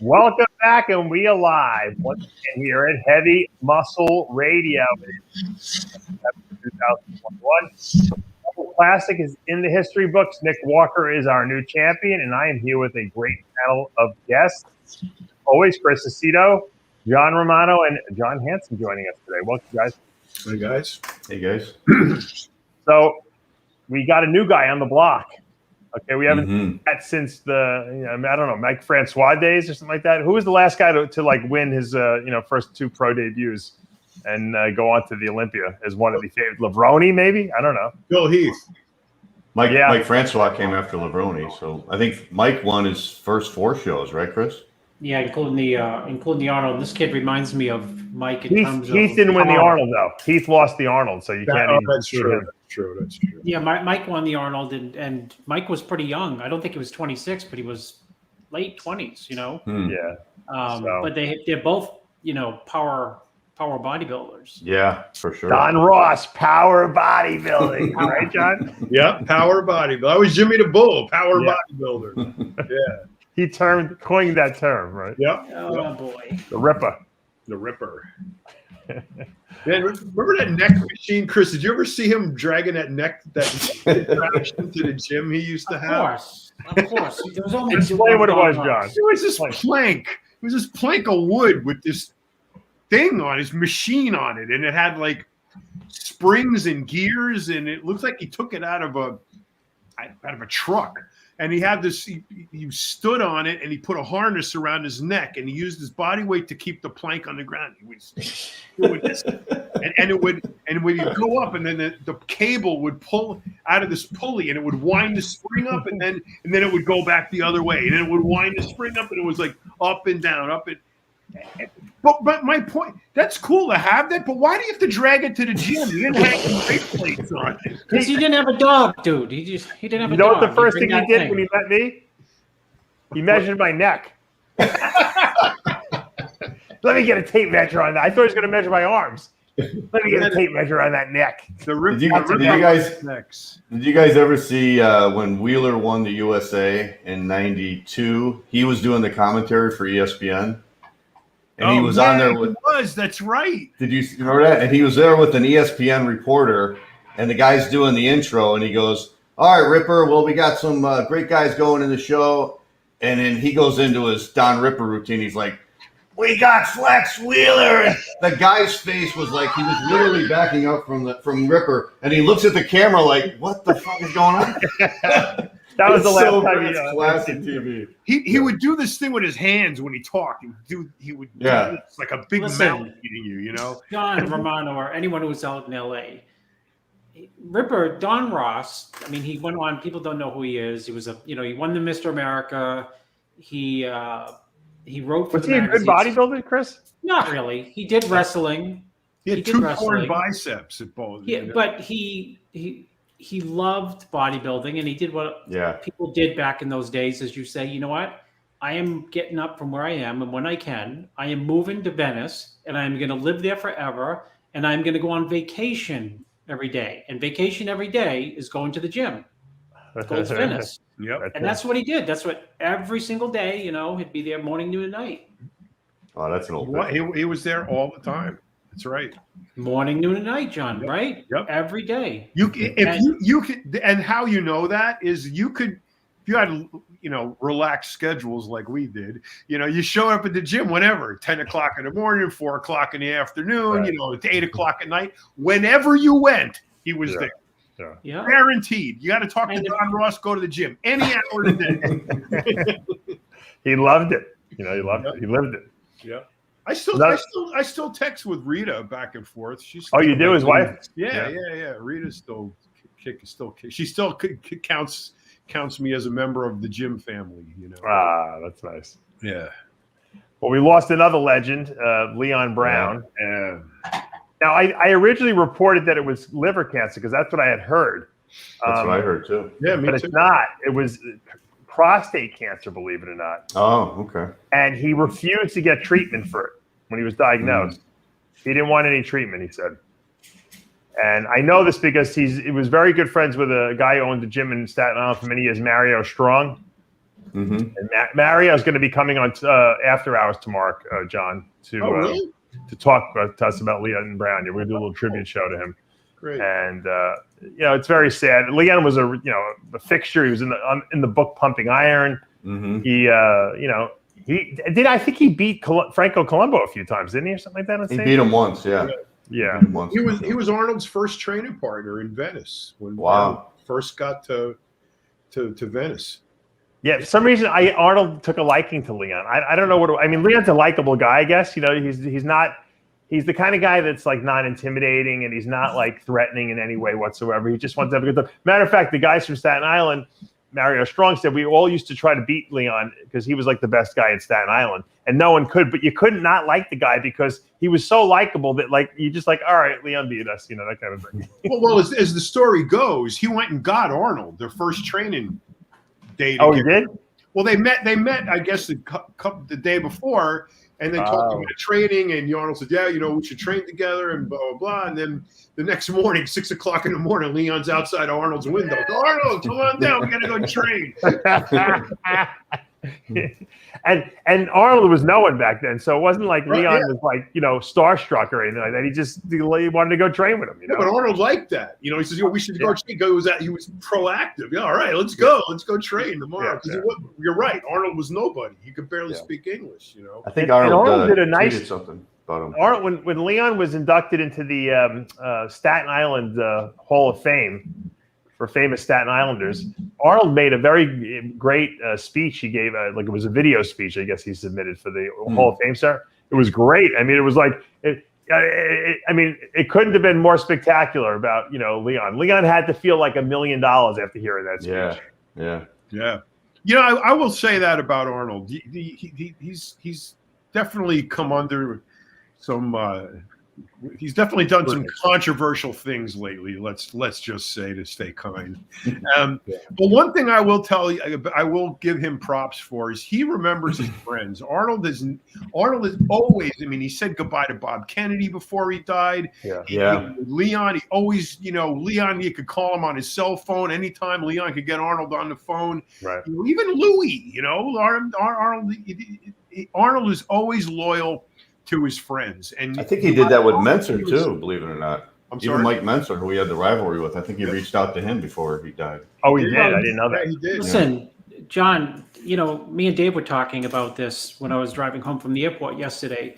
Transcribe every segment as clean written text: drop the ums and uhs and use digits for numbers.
Welcome back, and we are live once again here at Heavy Muscle Radio. 2021. Arnold Classic is in the history books. Nick Walker is our new champion, and I am here with a great panel of guests. Always, Chris Aceto, John Romano, and John Hansen joining us today. Welcome, guys. Hey, guys. Hey, guys. So we got a new guy on the block. Okay, we haven't had since the I don't know, Mike Francois days or something like that. Who was the last guy to like win his first two pro debuts and go on to the Olympia as one of the favorite? Levrone, maybe? I don't know. Bill Heath. Mike Francois came after Levrone, so I think Mike won his first 4 shows, right, Chris? Yeah, including the Arnold. This kid reminds me of Mike in terms of Heath didn't win the Arnold though. Heath lost the Arnold, so you can't. That's true. That's true. Yeah, Mike won the Arnold, and Mike was pretty young. I don't think he was 26, but he was late 20s. Yeah. But they're both power bodybuilders. Yeah, for sure. Don Ross, power bodybuilding, right, John? Yeah, power bodybuilder. I was Jimmy the Bull, power bodybuilder. Yeah. He coined that term, right? Yep. Oh boy. The Ripper. The Ripper. Man, remember that neck machine, Chris? Did you ever see him dragging that neck into the gym he used to have? Of course. There was only Explain what it was, John. It was this plank. It was this plank of wood with this thing on his machine on it, and it had like springs and gears, and it looked like he took it out of a truck. And he had this. He stood on it, and he put a harness around his neck, and he used his body weight to keep the plank on the ground. He would and when you go up, and then the cable would pull out of this pulley, and it would wind the spring up, and then it would go back the other way, and then it would wind the spring up, and it was like up and down, up and. But my point, that's cool to have that, but why do you have to drag it to the gym? You didn't hang weight plates on it. Because he didn't have a dog, dude. He didn't have a dog. You know what the first thing he did when he met me? He measured my neck. Let me get a tape measure on that. I thought he was going to measure my arms. Let me get a tape measure on that neck. Did you guys ever see when Wheeler won the USA in '92? He was doing the commentary for ESPN. And he was on there with. That's right. Did you remember that? And he was there with an ESPN reporter, and the guy's doing the intro, and he goes, "All right, Ripper. Well, we got some great guys going in the show," and then he goes into his Don Ripper routine. He's like, "We got Flex Wheeler." The guy's face was like he was literally backing up from Ripper, and he looks at the camera like, "What the fuck is going on?" That was the last time. Classic TV. He would do this thing with his hands when he talked. He would do this, like a big mountain eating you, John Romano or anyone who was out in LA. Ripper, Don Ross, I mean, he went on, people don't know who he is. He was he won the Mr. America. He wrote for Was he a good bodybuilder, Chris? Not really. He did wrestling. He had 2 torn biceps at both. Yeah, but he loved bodybuilding, and he did what people did back in those days, as you say, you know what? I am getting up from where I am, and when I can, I am moving to Venice, and I'm going to live there forever, and I'm going to go on vacation every day. And vacation every day is going to the gym. Go to Venice. Yep. And that's what he did. That's what every single day, he'd be there morning, noon, and night. Oh, that's an old he was there all the time. That's right. Morning, noon, and night, John. Yep. Right? Yep. Every day. You could, and how you know that is you could, if you had relaxed schedules like we did, you show up at the gym whenever, 10 o'clock in the morning, 4 o'clock in the afternoon, right. 8 o'clock at night, whenever you went, he was there. Yeah. Guaranteed. You got to talk to Don Ross. Go to the gym any hour of the day. He loved it. He loved it. He lived it. Yeah. I still text with Rita back and forth. She's you do, his wife? Yeah. Rita's still kick. She still counts me as a member of the gym family. Ah, that's nice. Yeah. Well, we lost another legend, Leon Brown. Yeah. Now, I originally reported that it was liver cancer because that's what I had heard. That's what I heard too. Yeah, me but too. It's not. It was prostate cancer, believe it or not. Oh, okay. And he refused to get treatment for it when he was diagnosed. He didn't want any treatment, he said. And I know this because he was very good friends with a guy who owned the gym in Staten Island for many years, Mario Strong. Mm-hmm. And Mario's going to be coming on After Hours tomorrow, John, to talk to us about Leon Brown. We're going to do a little tribute show to him. Great. And it's very sad. Leon was a fixture. He was in the book Pumping Iron. Mm-hmm. I think he beat Franco Columbo a few times, didn't he, or something like that? He beat him once, yeah. Yeah. He was Arnold's first training partner in Venice when Wow. Arnold first got to Venice. Yeah, for some reason Arnold took a liking to Leon. I don't know Leon's a likable guy, I guess. He's the kind of guy that's like not intimidating, and he's not like threatening in any way whatsoever. He just wants to have a good time. Matter of fact, the guys from Staten Island, Mario Strong said, we all used to try to beat Leon because he was like the best guy in Staten Island, and no one could. But you couldn't not like the guy because he was so likable that like you just like, all right, Leon beat us, that kind of thing. Well, as the story goes, he went and got Arnold their first training day. Oh, he did? Well, they met. I guess the day before, and they talked about training. And Arnold said, "Yeah, we should train together," and blah blah blah. And then the next morning, 6 o'clock in the morning, Leon's outside Arnold's window. Arnold, come on down. We gotta go train. And Arnold was no one back then, so it wasn't like Leon was like starstruck or anything like that. He wanted to go train with him. Yeah, but Arnold liked that. He says, we should go train. He was proactive. Yeah, all right, let's go train tomorrow. Because you're right, Arnold was nobody. He could barely speak English. I think Arnold did a nice something about him. Arnold, when Leon was inducted into the Staten Island Hall of Fame for famous Staten Islanders, Arnold made a very great speech. He gave it was a video speech, I guess he submitted for the Hall of Fame star. It was great. I mean, it was like it couldn't have been more spectacular about Leon. Leon had to feel like $1 million after hearing that speech. Yeah. I will say that about Arnold. He's definitely come under some. He's definitely done some controversial things lately. Let's just say, to stay kind. But one thing I will tell you, I will give him props for, is he remembers his friends. Arnold is always. He said goodbye to Bob Kennedy before he died. Leon, he always, Leon, you could call him on his cell phone anytime. Leon could get Arnold on the phone. Right. Even Louis, Arnold is always loyal to his friends. And I think he did that with Menser too, believe it or not. Even Mike Menser, who he had the rivalry with, I think he reached out to him before he died. Oh, he did? I didn't know that. He did. Listen, John, me and Dave were talking about this when I was driving home from the airport yesterday,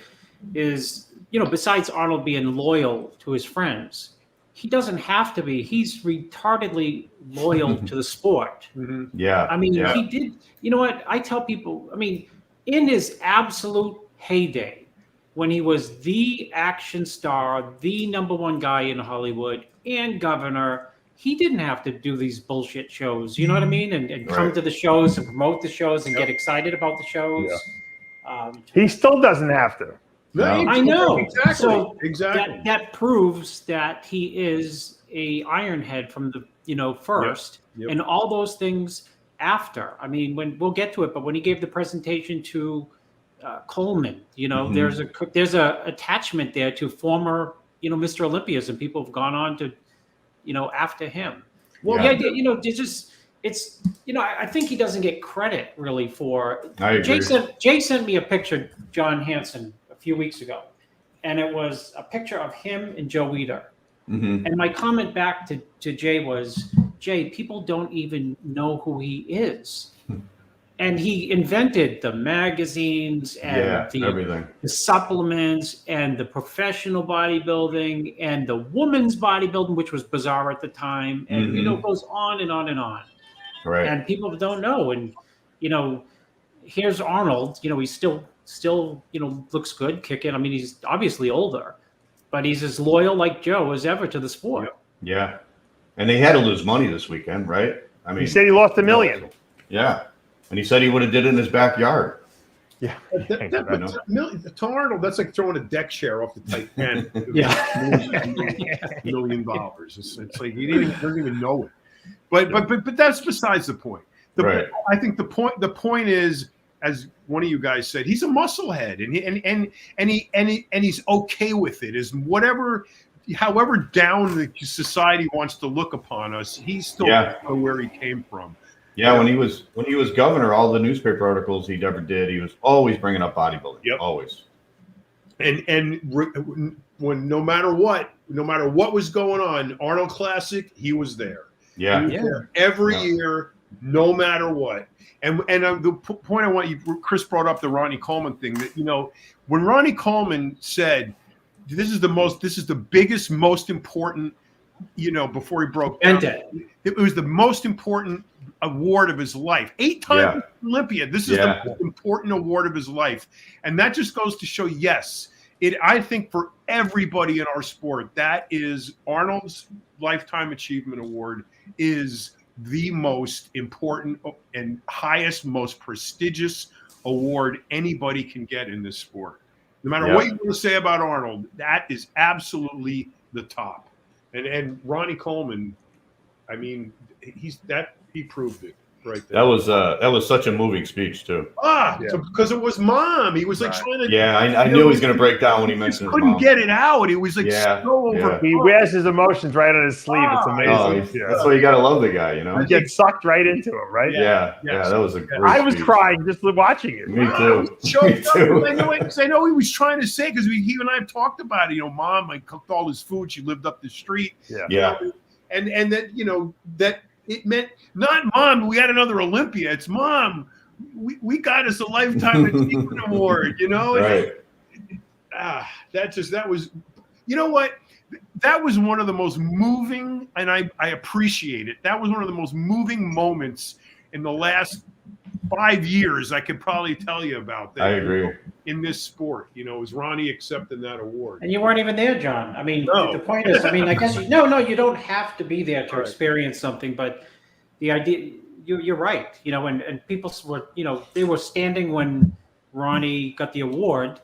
is, besides Arnold being loyal to his friends, he doesn't have to be. He's retardedly loyal to the sport. Mm-hmm. Yeah. He did. You know what? I tell people, in his absolute heyday, when he was the action star, the #1 guy in Hollywood and governor, he didn't have to do these bullshit shows. You know what I mean? And come to the shows and promote the shows and get excited about the shows. Yeah. He still doesn't have to. No. I know. Exactly. So exactly. That proves that he is a Ironhead from the first, and all those things after. When we'll get to it, but when he gave the presentation to Coleman, there's a attachment there to former Mr. Olympias, and people have gone on to after him. Well, I think he doesn't get credit really for. Jay sent me a picture, John Hansen, a few weeks ago, and it was a picture of him and Joe Weider. Mm-hmm. And my comment back to Jay was, Jay, people don't even know who he is. And he invented the magazines and the supplements and the professional bodybuilding and the women's bodybuilding, which was bizarre at the time. And, it goes on and on and on. Right. And people don't know. And, here's Arnold, he's still, looks good, kicking. He's obviously older, but he's as loyal like Joe as ever to the sport. Yeah. And they had to lose money this weekend, right? He said he lost $1 million. Yeah. And he said he would have did it in his backyard. Yeah. To Arnold, that's like throwing a deck chair off the Titanic. $1 million. It's like he doesn't even know it. But that's besides the point. I think the point is, as one of you guys said, he's a musclehead, and he's okay with it. Is however down the society wants to look upon us, he's still where he came from. Yeah, when he was governor, all the newspaper articles he ever did, he was always bringing up bodybuilding. Yep. Always. And when no matter what was going on, Arnold Classic, he was there. Yeah. He was there every year, no matter what. And the point I want you, Chris brought up the Ronnie Coleman thing. That when Ronnie Coleman said, "This is the biggest, most important," before he broke down, it was the most important award of his life. 8-time Olympia. This is the most important award of his life, and that just goes to show. Yes, I think for everybody in our sport, that is Arnold's Lifetime Achievement Award is the most important and highest, most prestigious award anybody can get in this sport. No matter what you want to say about Arnold, that is absolutely the top. And Ronnie Coleman, I mean, he proved it right there. That was such a moving speech too. Because it was Mom. He was like trying to. Yeah, I knew he was going to break down when he mentioned his mom. Couldn't get it out. He was like so over. He wears his emotions right on his sleeve. It's amazing. That's why you got to love the guy, You get sucked right into him, right? Yeah. That was a great I was speech. crying just watching it. Me too. Me too. I know he was trying to say, because he and I have talked about it. Mom, I cooked all his food. She lived up the street. Yeah. And that that it meant not Mom. We had another Olympia. It's Mom. We got us a Lifetime Achievement Award. Right. That was. You know what? That was one of the most moving, and I appreciate it. That was one of the most moving moments in the last 5 years. I could probably tell you about that. I agree. In this sport, was Ronnie accepting that award. And you weren't even there, John. I mean, the point is, I guess you don't have to be there to experience something, but the idea, you're right. And people were, they were standing when Ronnie got the award,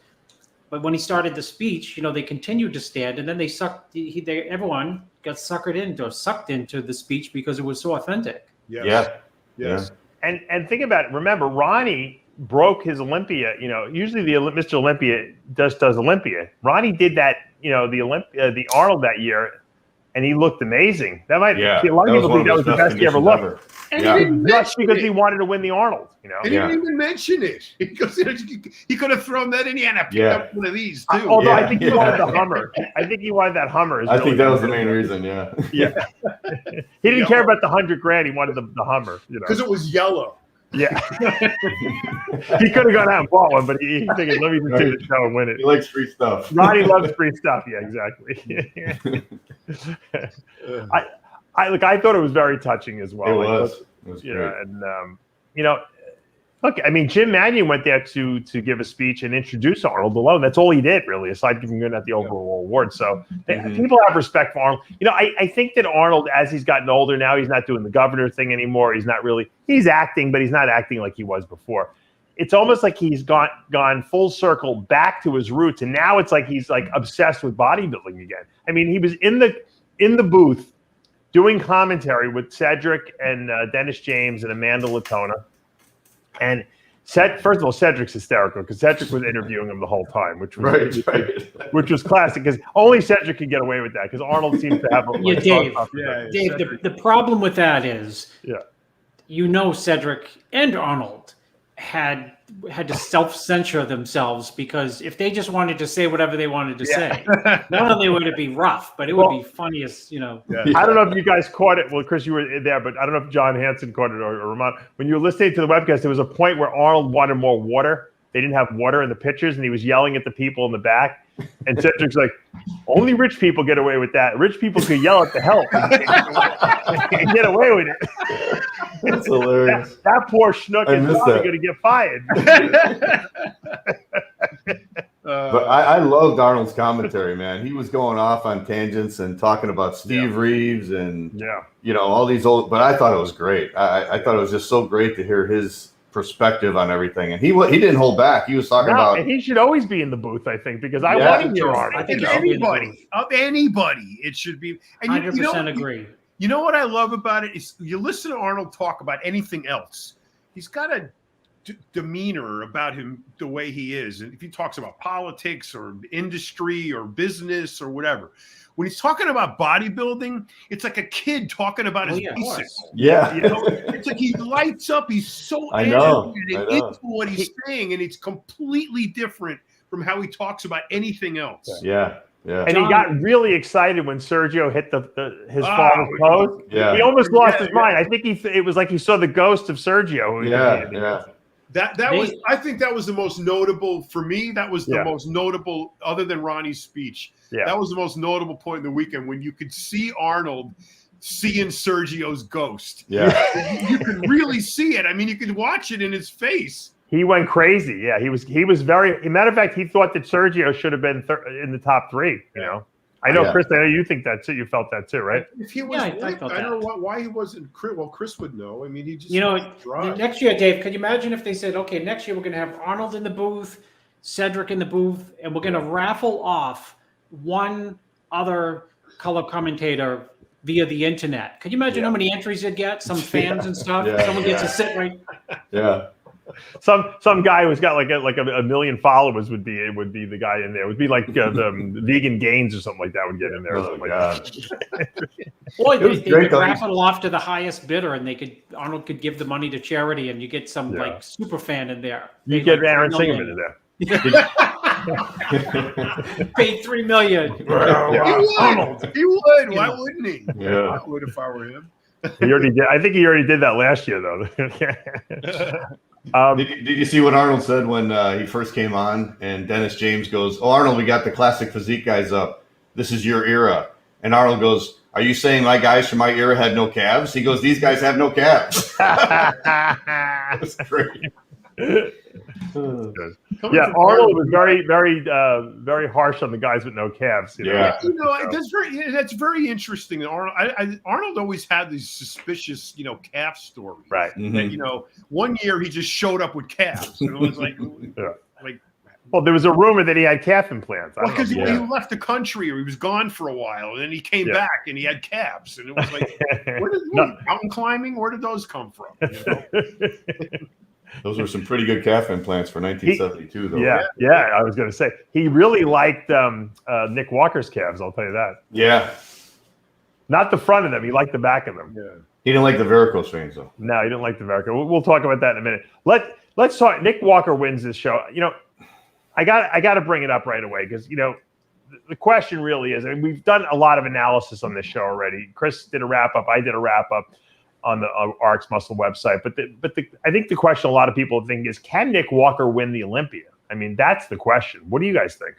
but when he started the speech, they continued to stand, and then everyone got sucked into the speech because it was so authentic. Yes. And think about it. Remember, Ronnie broke his Olympia. Usually the Mr. Olympia does Olympia. Ronnie did that. The Arnold that year, and he looked amazing. That might a lot of people think that was the best he ever looked. And just because he wanted to win the Arnold. And he didn't even mention it. He could have thrown that in. He had to pick up one of these too. Although I think he wanted the Hummer. I think he wanted that Hummer. I think that was the main reason. Yeah. He didn't care about the $100,000. He wanted the Hummer. Because it was yellow. Yeah. He could have gone out and bought one, but he figured, let me just do the show and win it. He likes free stuff. Ronnie loves free stuff. Yeah, exactly. I thought it was very touching as well. It was great. And look, Jim Mannion went there to give a speech and introduce Arnold alone. That's all he did, really, aside from giving out the overall award. So people have respect for Arnold. I think that Arnold, as he's gotten older now, he's not doing the governor thing anymore. He's acting, but he's not acting like he was before. It's almost like he's gone full circle back to his roots, and now it's like he's like obsessed with bodybuilding again. He was in the booth doing commentary with Cedric and Dennis James and Amanda Latona. And first of all, Cedric's hysterical because Cedric was interviewing him the whole time, which was which was classic because only Cedric could get away with that because Arnold seems to have Dave. The problem with that is, Cedric and Arnold had to self-censor themselves because if they just wanted to say whatever they wanted to say, not only would it be rough, but it would be funniest, I don't know if you guys caught it. Well, Chris, you were there, but I don't know if John Hansen caught it or Romano. When you were listening to the webcast, there was a point where Arnold wanted more water. They didn't have water in the pictures, and he was yelling at the people in the back. And Cedric's like, only rich people get away with that. Rich people could yell at the help and get away with it. That's hilarious. That poor schnook is probably going to get fired. But I loved Arnold's commentary, man. He was going off on tangents and talking about Steve Reeves and all these old. But I thought it was great. I thought it was just so great to hear his perspective on everything, and he didn't hold back. He was talking about. And he should always be in the booth, I think, because I want him to Arnold. I think anybody, it should be. And 100% agree. You know what I love about it is you listen to Arnold talk about anything else. He's got a demeanor about him, the way he is. And if he talks about politics or industry or business or whatever, when he's talking about bodybuilding, it's like a kid talking about his bicycle. Yeah. You know, it's like he lights up. He's so animated and into what he's saying, and it's completely different from how he talks about anything else. Yeah. Yeah. And he got really excited when Sergio hit his father's pose. Yeah. He almost lost his mind. I think it was like he saw the ghost of Sergio. Yeah. I think that was the most notable for me. That was the most notable, other than Ronnie's speech. Yeah. That was the most notable point in the weekend when you could see Arnold seeing Sergio's ghost. Yeah. You could really see it. I mean, you could watch it in his face. He went crazy. Yeah, he was very. Matter of fact, he thought that Sergio should have been in the top 3. You know, I know, Chris. I know you think that too. You felt that too, right? If he was, I don't know why he wasn't. Well, Chris would know. I mean, he just next year, Dave. Could you imagine if they said, "Okay, next year we're going to have Arnold in the booth, Cedric in the booth, and we're going to raffle off one other color commentator via the internet." Could you imagine how many entries you'd get? Some fans and stuff. Someone gets to sit right. Yeah. Some guy who's got like a million followers would be the guy in there. It would be like the Vegan Gains or something like that would get in there. Oh, God. Boy, they could raffle off to the highest bidder, and Arnold could give the money to charity, and you get some like super fan in there. You get Aaron Singerman in there. Paid $3 million. He would. Why wouldn't he? Yeah. I would if I were him. He already did. I think he already did that last year, though. Did you see what Arnold said when he first came on? And Dennis James goes, "Oh, Arnold, we got the classic physique guys up. This is your era." And Arnold goes, "Are you saying my guys from my era had no calves?" He goes, "These guys have no calves." That's great. Arnold was very, very, very harsh on the guys with no calves. You know? Yeah, that's very interesting. Arnold always had these suspicious, calf stories. Right. Mm-hmm. And, one year he just showed up with calves, and it was like, Well, there was a rumor that he had calf implants. Because he left the country or he was gone for a while, and then he came back and he had calves, and it was like, mountain climbing? Where did those come from? Those were some pretty good calf implants for 1972, though. Yeah. I was going to say he really liked Nick Walker's calves. I'll tell you that. Yeah. Not the front of them. He liked the back of them. Yeah. He didn't like the varicose veins, though. No, he didn't like the varicose. We'll talk about that in a minute. Let's talk. Nick Walker wins this show. I got to bring it up right away because the question really is. I mean, we've done a lot of analysis on this show already. Chris did a wrap up. I did a wrap up on the RX Muscle website. But I think the question a lot of people think is, can Nick Walker win the Olympia? I mean, that's the question. What do you guys think?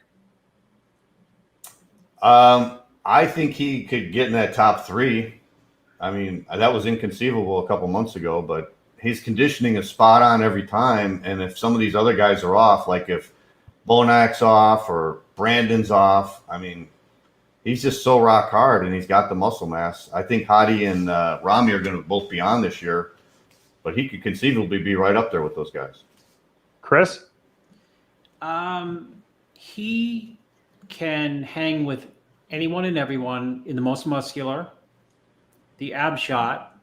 I think he could get in that top 3. I mean, that was inconceivable a couple months ago, but his conditioning is spot on every time. And if some of these other guys are off, like if Bonak's off or Brandon's off, I mean, he's just so rock hard, and he's got the muscle mass. I think Hadi and Rami are going to both be on this year, but he could conceivably be right up there with those guys. Chris? He can hang with anyone and everyone in the most muscular, the ab shot,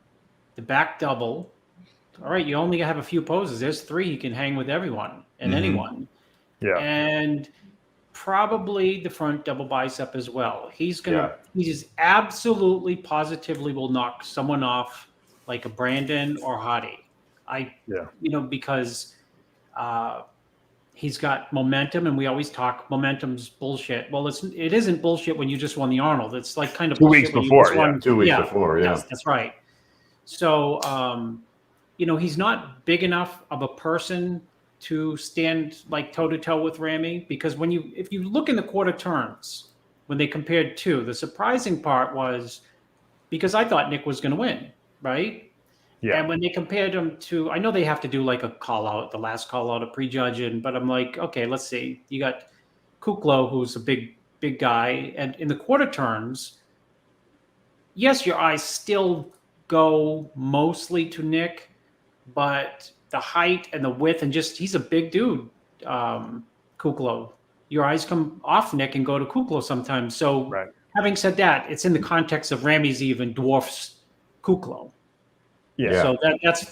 the back double. All right, you only have a few poses. There's 3. He can hang with everyone and anyone. Yeah. And probably the front double bicep as well. He just absolutely positively will knock someone off like a Brandon or Hadi. Because he's got momentum, and we always talk momentum's bullshit. Well, it isn't bullshit when you just won the Arnold. It's like kind of 2 weeks before. 2 weeks before. Yeah, that's right. So, he's not big enough of a person to stand like toe to toe with Rami, because if you look in the quarter turns when they compared 2, the surprising part was because I thought Nick was going to win, right? Yeah. And when they compared him to, I know they have to do like a call out, the last call out of prejudging, but I'm like, okay, let's see. You got Kuklo, who's a big guy, and in the quarter turns, yes, your eyes still go mostly to Nick, but the height and the width, and just, he's a big dude, Kuklo. Your eyes come off Nick and go to Kuklo sometimes. So having said that, it's in the context of Rami's even dwarfs Kuklo. Yeah. So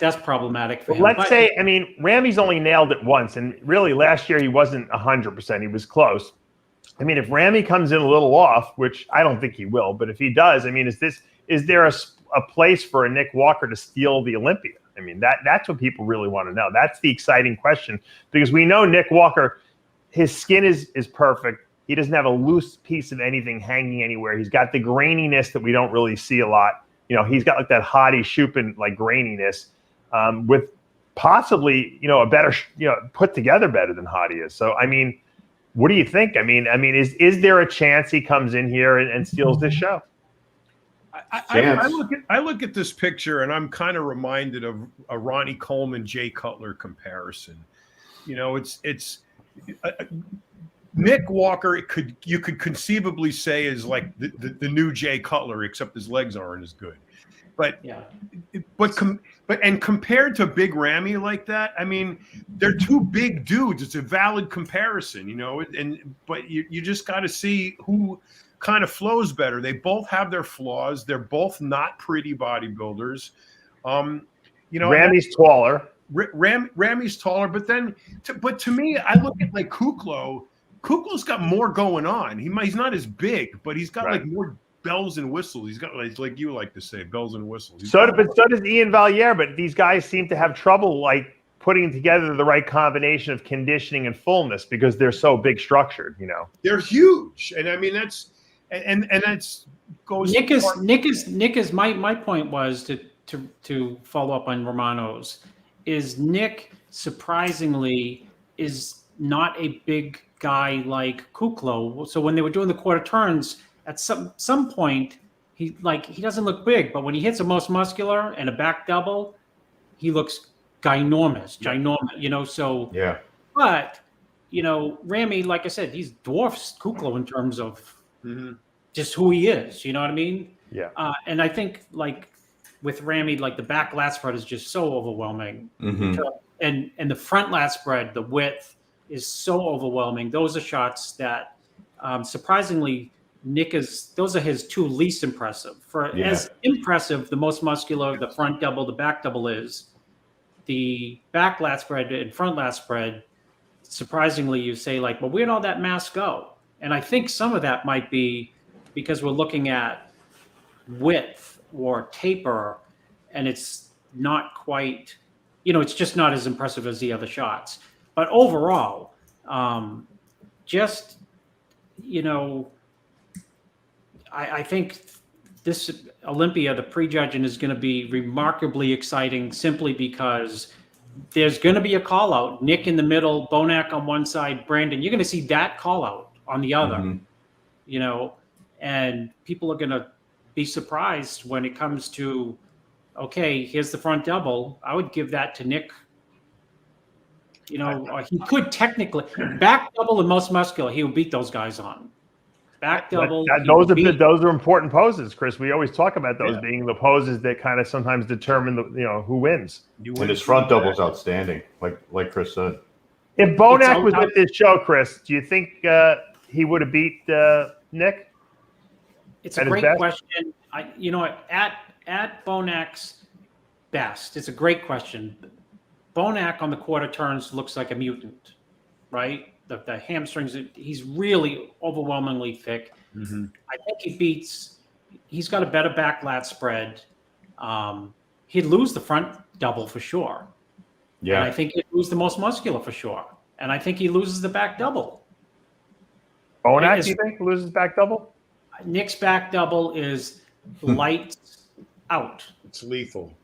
that's problematic for him. Let's say, I mean, Ramy's only nailed it once, and really last year he wasn't 100%. He was close. I mean, if Ramy comes in a little off, which I don't think he will, but if he does, I mean, is there a place for a Nick Walker to steal the Olympia? I mean, that's what people really want to know. That's the exciting question, because we know Nick Walker, his skin is perfect. He doesn't have a loose piece of anything hanging anywhere. He's got the graininess that we don't really see a lot. You know, he's got like that Hadi Chupin like graininess, with possibly, you know, a better, you know, put together better than Hadi is. So, I mean, what do you think? I mean, is there a chance he comes in here and steals this show? I look at this picture and I'm kind of reminded of a Ronnie Coleman, Jay Cutler comparison. You know, it's Nick Walker. You could conceivably say is like the new Jay Cutler, except his legs aren't as good. But yeah, but compared to Big Ramy like that, I mean, they're two big dudes. It's a valid comparison, you know. But you just got to see who kind of flows better. They both have their flaws. They're both not pretty bodybuilders. You know, Ramy's taller. Ramy's taller, but to me, I look at like Kuklo. Kuklo's got more going on. He's not as big, but he's got like more bells and whistles. He's got like you like to say, bells and whistles. So does Ian Valliere, but these guys seem to have trouble like putting together the right combination of conditioning and fullness because they're so big structured, you know. They're huge. And I mean that's goes Nick is my point was to follow up on Romano's, is Nick surprisingly is not a big guy like Kuklo. So when they were doing the quarter turns, at some point he doesn't look big, but when he hits a most muscular and a back double, he looks ginormous, you know. So yeah, but you know, Ramy, like I said, he's dwarfs Kuklo in terms of just who he is. You know what I mean? Yeah. And I think like with Ramy, like the back lat spread is just so overwhelming, and the front lat spread, the width is so overwhelming. Those are shots that surprisingly those are his two least impressive. As impressive, the most muscular, the front double, the back double is. The back lat spread and front lat spread, surprisingly, you say like, well, where'd all that mass go? And I think some of that might be because we're looking at width or taper, and it's not quite, you know, it's just not as impressive as the other shots. But overall, just, you know, I think this Olympia, the prejudging is going to be remarkably exciting simply because there's going to be a call out. Nick in the middle, Bonac on one side, Brandon. You're going to see that call out on the other, you know, and people are going to be surprised when it comes to, okay, here's the front double. I would give that to Nick. You know, he could technically back double and most muscular. He would beat those guys on. Back double. Those are important poses, Chris. We always talk about those being the poses that kind of sometimes determine who wins. And his front double is outstanding, like Chris said. If Bonac was at this show, Chris, do you think he would have beat Nick? It's a great question. You know, at Bonac's best, it's a great question. Bonac on the quarter turns looks like a mutant, right? The hamstrings, he's really overwhelmingly thick. I think he's got a better back lat spread. He'd lose the front double for sure. Yeah. And I think he'd lose the most muscular for sure. And I think he loses the back double. Bonac, do you think loses back double? Nick's back double is lights out. It's lethal.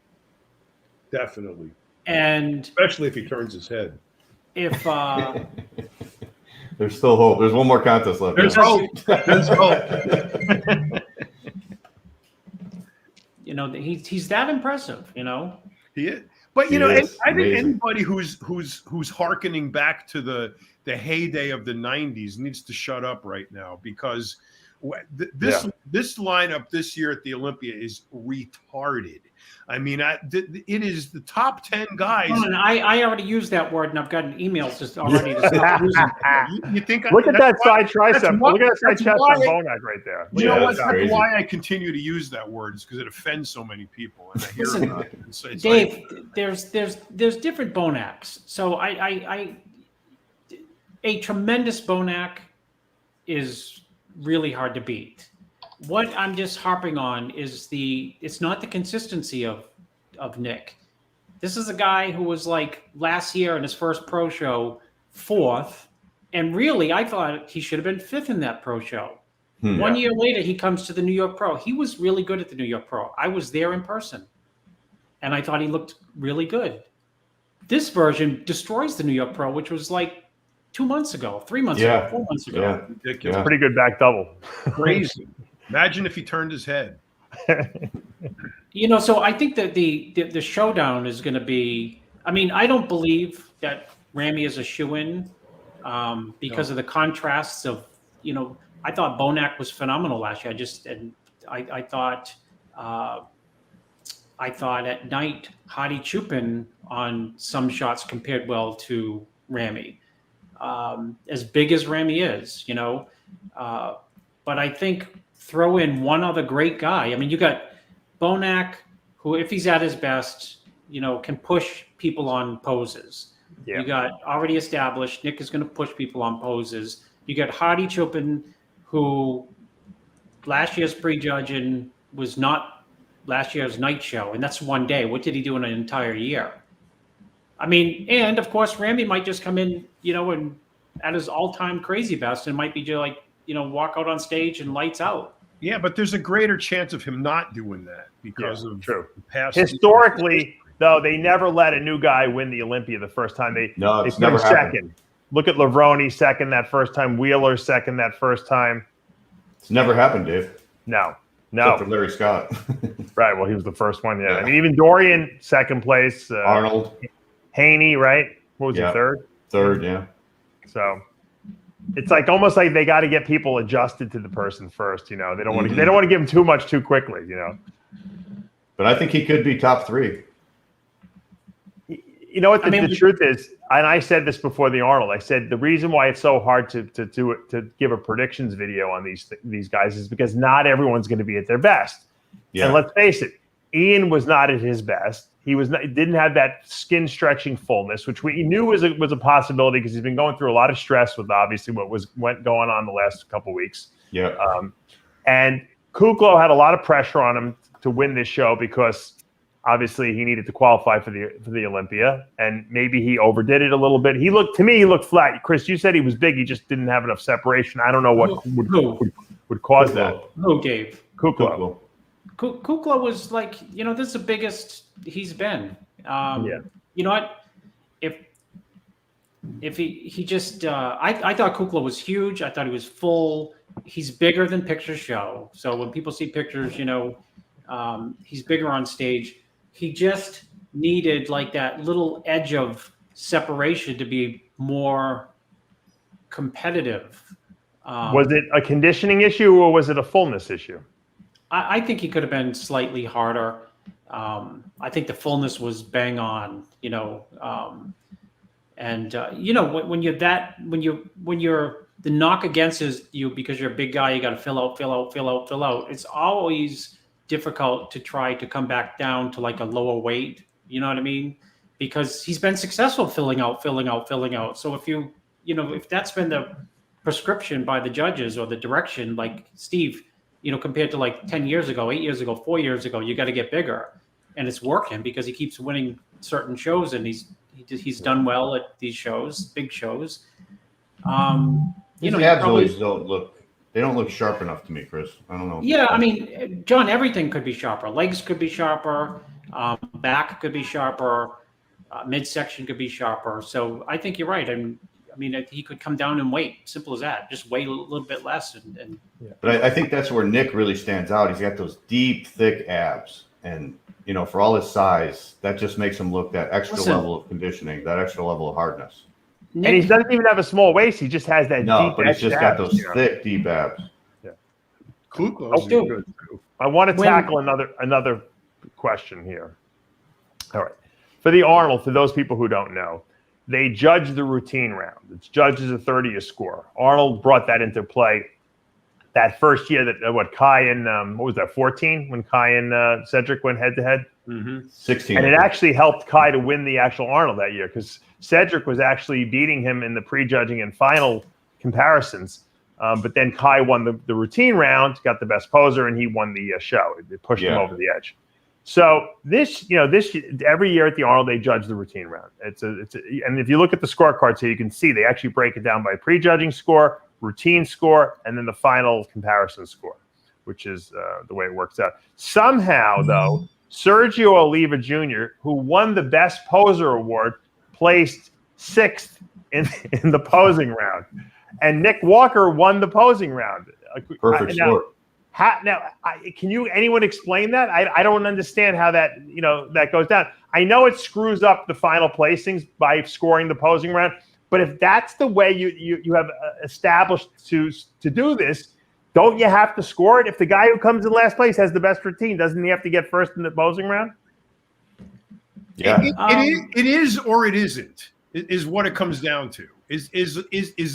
Definitely. And especially if he turns his head. If there's still hope. There's one more contest left. There's hope. There's hope. You know, he's that impressive. You know, he is. But you know, I think anybody who's hearkening back to the heyday of the '90s needs to shut up right now, because This lineup this year at the Olympia is retarded. I mean, it is the top 10 guys. I already used that word, and I've gotten emails just already to stop using it. You think? Look at that side tricep. Look at that side chest on Bonac right there. You know what? That's why I continue to use that word, is because it offends so many people. And I hear about it. It's Dave, there's different Bonacs. So a tremendous Bonac is really hard to beat. What I'm just harping on is it's not the consistency of Nick. This is a guy who was like last year in his first pro show, 4th. And really, I thought he should have been 5th in that pro show. 1 year later, he comes to the New York Pro. He was really good at the New York Pro. I was there in person. And I thought he looked really good. This version destroys the New York Pro, which was like 2 months ago, 3 months ago, 4 months ago. Yeah. Ridiculous. Pretty good back double. Crazy. Imagine if he turned his head. So I think that the showdown is going to be. I mean, I don't believe that Ramy is a shoo-in because of the contrasts of. I thought Bonac was phenomenal last year. I thought at night Hadi Chupin on some shots compared well to Ramy. As big as Ramy is, but I think throw in one other great guy. I mean, you got Bonac, who, if he's at his best, can push people on poses. Yeah. You got already established. Nick is going to push people on poses. You got Hadi Chupin, who last year's prejudging was not last year's night show, and that's one day. What did he do in an entire year? I mean, and of course, Ramy might just come in, and at his all-time crazy best, and might be just like, walk out on stage and lights out. Yeah, but there's a greater chance of him not doing that because of true. The past. Historically, though, they never let a new guy win the Olympia the first time. They put him second. Look at Lavroni second that first time. Wheeler second that first time. It's never happened, Dave. No. Except for Larry Scott. Right. Well, he was the first one. Yeah. I mean, even Dorian second place. Arnold. Haney, right? What was he, third? Third, yeah. So it's like almost like they got to get people adjusted to the person first. They don't want to. They don't want to give him too much too quickly. But I think he could be top 3. You know what the truth is, and I said this before the Arnold. I said the reason why it's so hard to do it, to give a predictions video on these guys is because not everyone's going to be at their best. Yeah. And let's face it, Ian was not at his best. He didn't have that skin stretching fullness, which we knew was a possibility because he's been going through a lot of stress with obviously what went going on the last couple of weeks. Yeah. And Kuklo had a lot of pressure on him to win this show because obviously he needed to qualify for the Olympia, and maybe he overdid it a little bit. He looked flat. Chris, you said he was big. He just didn't have enough separation. I don't know what would cause that. Who, Dave? Kuklo. Kukla was like, this is the biggest he's been. You know what? If he just, I thought Kukla was huge. I thought he was full. He's bigger than pictures show. So when people see pictures, he's bigger on stage. He just needed like that little edge of separation to be more competitive. Was it a conditioning issue or was it a fullness issue? I think he could have been slightly harder. I think the fullness was bang on, when you're the knock against is you because you're a big guy, you got to fill out. It's always difficult to try to come back down to like a lower weight. You know what I mean? Because he's been successful filling out. So if that's been the prescription by the judges or the direction, like Steve, compared to like 10 years ago, 8 years ago, 4 years ago, you got to get bigger, and it's working because he keeps winning certain shows and he's done well at these shows, big shows. His abs always don't look sharp enough to me, Chris. I don't know. Yeah, I mean, John, everything could be sharper. Legs could be sharper. Back could be sharper. Midsection could be sharper. So I think you're right. I mean, he could come down and weight. Simple as that. Just weigh a little bit less. But I think that's where Nick really stands out. He's got those deep, thick abs. And, for all his size, that just makes him look that extra level of conditioning, that extra level of hardness. Nick, and he doesn't even have a small waist. He just has that deep but he's just got those thick, deep abs. Yeah. Kuklos is good too. I want to tackle another question here. All right. For the Arnold, for those people who don't know, they judge the routine round. It's judged as a 30 score. Arnold brought that into play that first year that Kai and what was that, 14 when Kai and Cedric went head to head? 16. And it actually helped Kai to win the actual Arnold that year because Cedric was actually beating him in the prejudging and final comparisons. But then Kai won the routine round, got the best poser, and he won the show. It pushed him over the edge. So this every year at the Arnold they judge the routine round. And if you look at the scorecards here, you can see they actually break it down by prejudging score, routine score, and then the final comparison score, which is the way it works out. Somehow, though, Sergio Oliva Jr., who won the Best Poser Award, placed 6th in the posing round. And Nick Walker won the posing round. Perfect score. Can anyone explain that? I don't understand how that goes down. I know it screws up the final placings by scoring the posing round, but if that's the way you have established to do this, don't you have to score it? If the guy who comes in last place has the best routine, doesn't he have to get first in the posing round? Yeah, it is or it isn't. Is what it comes down to. Is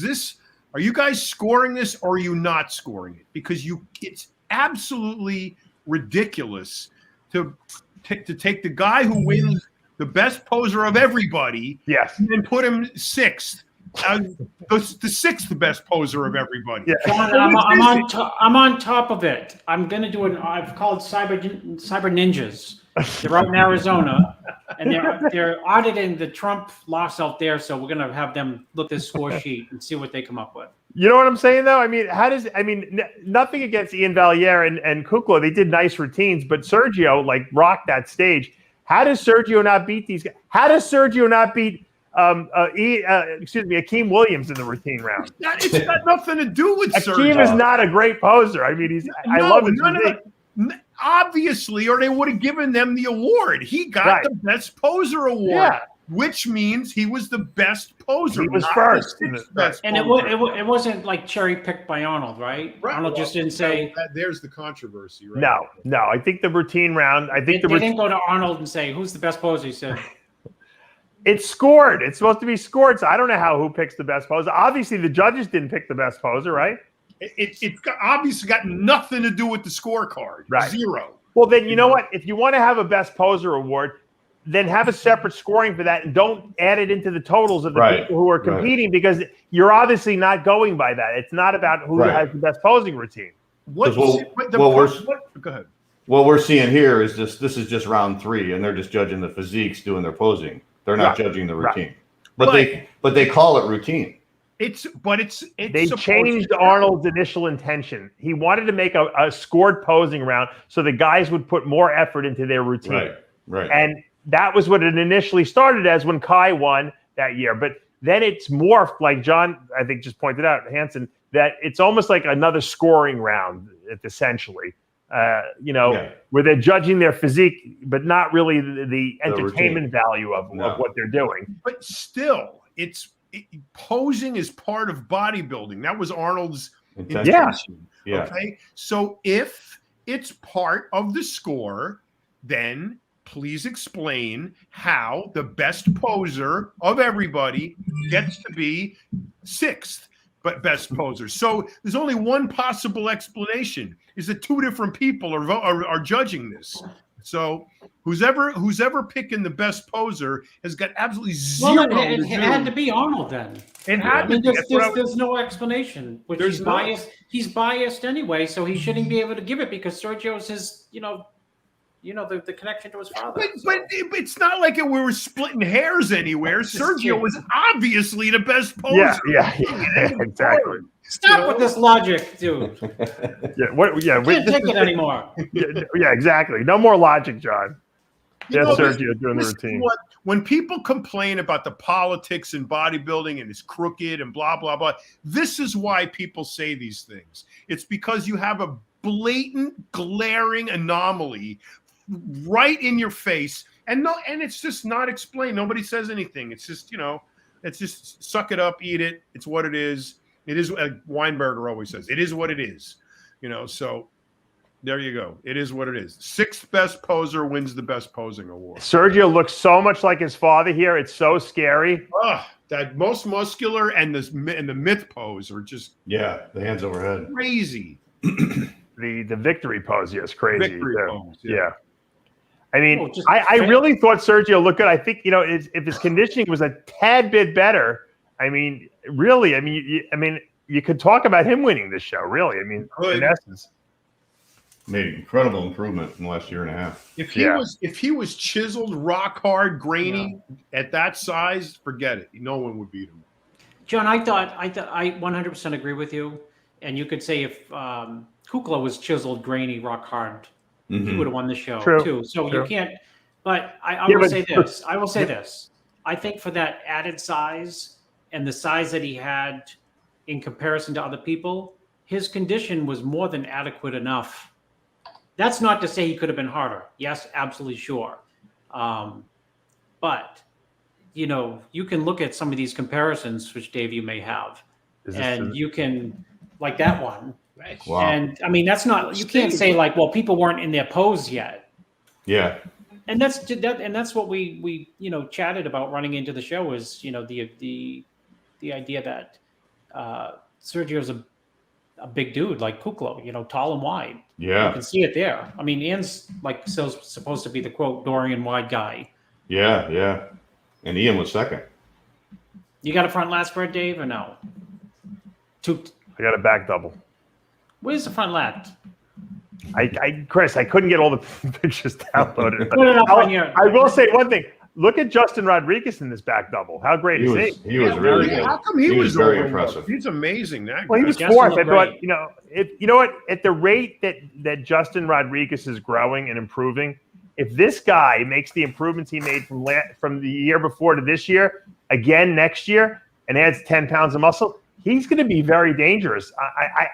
this? Are you guys scoring this or are you not scoring it? Because it's absolutely ridiculous to take the guy who wins the best poser of everybody, and put him 6th. The 6th best poser of everybody. Yeah. I'm on top of it. I'm going to do I've called Cyber Ninjas. They're out in Arizona, and they're auditing the Trump loss out there. So we're going to have them look at this score sheet and see what they come up with. You know what I'm saying, though? I mean, nothing against Ian Valliere and Kukla. They did nice routines, but Sergio rocked that stage. How does Sergio not beat these guys? How does Sergio not beat Akeem Williams in the routine round? It's got nothing to do with Sergio. Akeem is not a great poser. I mean, I love his physique. Obviously, or they would have given them the award. He got the best poser award, which means he was the best poser. He was first. And it wasn't like cherry picked by Arnold, right? Arnold just didn't say. There's the controversy, right? No. I think the routine round. They didn't go to Arnold and say, "Who's the best poser?" He said. It's scored. It's supposed to be scored. So I don't know who picks the best poser. Obviously, the judges didn't pick the best poser, right? It's obviously got nothing to do with the scorecard. Right. 0. Well, then you know what? If you want to have a best poser award, then have a separate scoring for that and don't add it into the totals of the people who are competing because you're obviously not going by that. It's not about who has the best posing routine. Go ahead. What we're seeing here is this is just round 3, and they're just judging the physiques doing their posing. They're not judging the routine. But they call it routine. They changed Arnold's initial intention. He wanted to make a scored posing round so the guys would put more effort into their routine. Right. And that was what it initially started as when Kai won that year. But then it's morphed, like John, I think, just pointed out, Hansen, that it's almost like another scoring round, essentially. Where they're judging their physique, but not really the entertainment value of what they're doing. But still, posing is part of bodybuilding. That was Arnold's intention. Yeah. Okay. So if it's part of the score, then please explain how the best poser of everybody gets to be 6th, but best poser. So there's only one possible explanation: is that 2 different people are judging this. So who's ever picking the best poser has got absolutely 0. Well, it had to be Arnold then. It had to be. There's no explanation. Which he's biased. He's biased anyway, so he shouldn't be able to give it because Sergio's his, the connection to his father. But it's not like we were splitting hairs anywhere. Sergio was obviously the best poser. Yeah, exactly. Stop with this logic, dude. We can't take it anymore. Yeah, exactly. No more logic, John. Sergio doing the routine. When people complain about the politics in bodybuilding and it's crooked and blah, blah, blah, this is why people say these things. It's because you have a blatant, glaring anomaly right in your face. And it's just not explained. Nobody says anything. It's just, it's just suck it up, eat it. It's what it is. It is, like Weinberger always says, it is what it is. So There you go. It is what it is. 6th best poser wins the best posing award. Sergio looks so much like his father here. It's so scary. That most muscular and the myth pose are just the hands overhead. Crazy. The victory pose is crazy. Victory pose, yeah. I mean, I really thought Sergio looked good. I think, if his conditioning was a tad bit better, I mean, really, you could talk about him winning this show, really. I mean, in essence. Made incredible improvement in the last year and a half. If he was chiseled, rock hard, grainy at that size, forget it. No one would beat him. John, I 100% agree with you. And you could say if Kukla was chiseled, grainy, rock hard, he would have won the show too. So you can't. But I will say this. I will say this. I think for that added size and the size that he had in comparison to other people, his condition was more than adequate enough. That's not to say he could have been harder. Yes, absolutely sure. But, you can look at some of these comparisons, which, Dave, you may have. And you can, like that one. Wow. And, that's not, you can't say like, well, people weren't in their pose yet. Yeah. And that's what we chatted about running into the show is, the idea that Sergio's a big dude like Kukla, tall and wide. Yeah. You can see it there. Ian's supposed to be the quote Dorian wide guy. Yeah, yeah. And Ian was second. You got a front lat spread, Dave, or no? I got a back double. Where's the front lat? Chris, I couldn't get all the pictures downloaded. Put it up on your. I will say one thing. Look at Justin Rodriguez in this back double. How great is he? He was really good. How come he was very impressive? He's amazing. Well, he was fourth. I thought, you know what? At the rate that Justin Rodriguez is growing and improving, if this guy makes the improvements he made from the year before to this year, again next year, and adds 10 pounds of muscle, he's going to be very dangerous.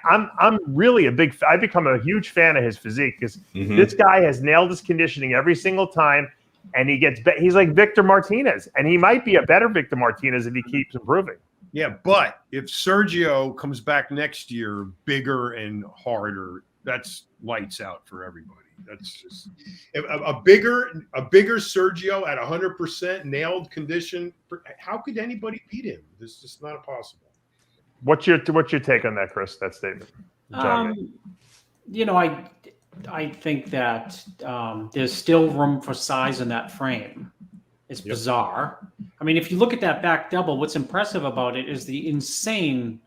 I'm really I've become a huge fan of his physique because this guy has nailed his conditioning every single time. And he's like Victor Martinez, and he might be a better Victor Martinez if he keeps improving. Yeah, but if Sergio comes back next year bigger and harder, that's lights out for everybody. That's just a bigger Sergio at 100% nailed condition. How could anybody beat him? This is just not possible. What's your take on that, Chris? That statement? I think that there's still room for size in that frame. It's bizarre. If you look at that back double, what's impressive about it is the insane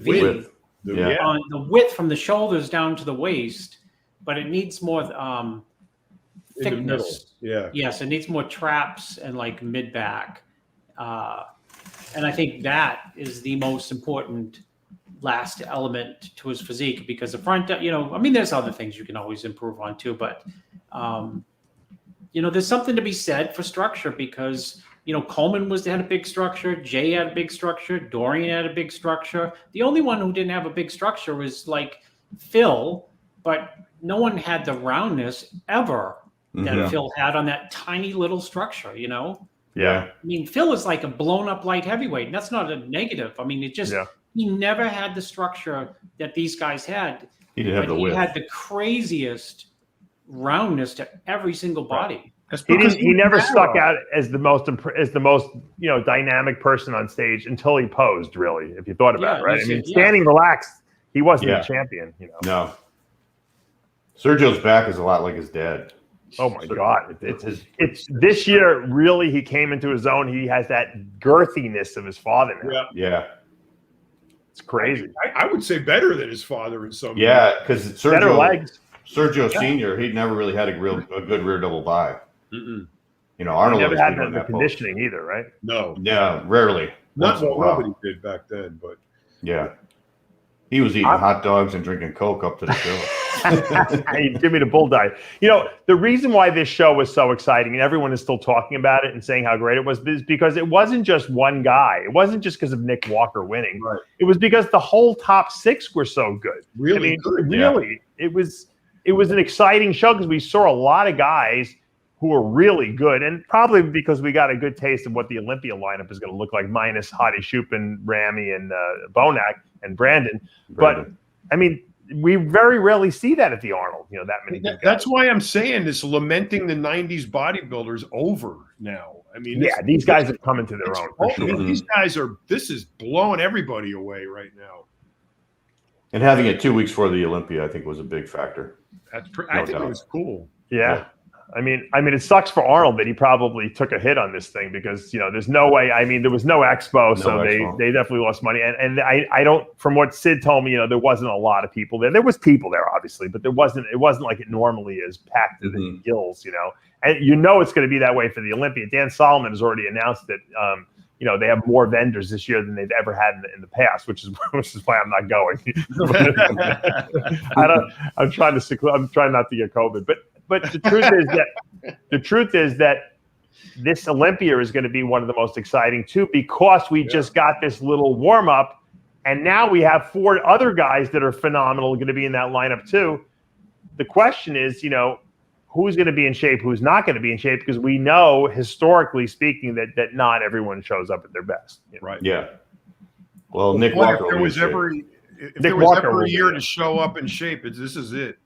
width. On the width from the shoulders down to the waist, but it needs more thickness. Yes, it needs more traps and like mid back. And I think that is the most important last element to his physique because the front, there's other things you can always improve on too, but there's something to be said for structure because, Coleman had a big structure. Jay had a big structure. Dorian had a big structure. The only one who didn't have a big structure was like Phil, but no one had the roundness ever that Phil had on that tiny little structure, Yeah. Phil is like a blown up light heavyweight. And that's not a negative. It just, he never had the structure that these guys had. He didn't have the width. He had the craziest roundness to every single body. He never stuck out as the most dynamic person on stage until he posed. Really, if you thought about it, right? Standing relaxed, he wasn't a champion. No. Sergio's back is a lot like his dad. Oh my God! It's this year. Really, he came into his own. He has that girthiness of his father now. Yeah. It's crazy. I would say better than his father in some. Yeah, because better legs. Sergio Senior, he'd never really had a good rear double by. Mm-mm. Arnold never had the conditioning either, right? No. Yeah, rarely. Nobody did back then, but yeah, he was eating hot dogs and drinking Coke up to the show. Give me the bull diet. The reason why this show was so exciting and everyone is still talking about it and saying how great it was is because it wasn't just one guy. It wasn't just because of Nick Walker winning. Right. It was because the whole top six were so good. Really good. Really, it was an exciting show because we saw a lot of guys who were really good, and probably because we got a good taste of what the Olympia lineup is going to look like, minus Hadi Shupin, Ramy, and Bonac and Brandon. But we very rarely see that at the Arnold. You know, that many. That's why I'm saying this. Lamenting the '90s bodybuilders over now. I mean, yeah, these guys have come into their own. For sure. These guys are. This is blowing everybody away right now. And having it 2 weeks before the Olympia, I think, was a big factor. I think it was cool. Yeah. I mean, it sucks for Arnold that he probably took a hit on this thing because, you know, there's no way. I mean, there was no expo, so they definitely lost money. And I don't, from what Sid told me, you know, there wasn't a lot of people there. There was people there, obviously, but it wasn't like it normally is, packed to the gills, you know. And you know it's going to be that way for the Olympia. Dan Solomon has already announced that, you know, they have more vendors this year than they've ever had in the past, which is why I'm not going. I'm trying not to get COVID, but the truth is that this Olympia is going to be one of the most exciting too, because we just got this little warm up, and now we have 4 other guys that are phenomenal going to be in that lineup too. The question is, you know, who's going to be in shape, who's not going to be in shape, because we know, historically speaking, that not everyone shows up at their best. You know? Right. Yeah. Well, Nick Walker. If there was ever a year to show up in shape, this is it.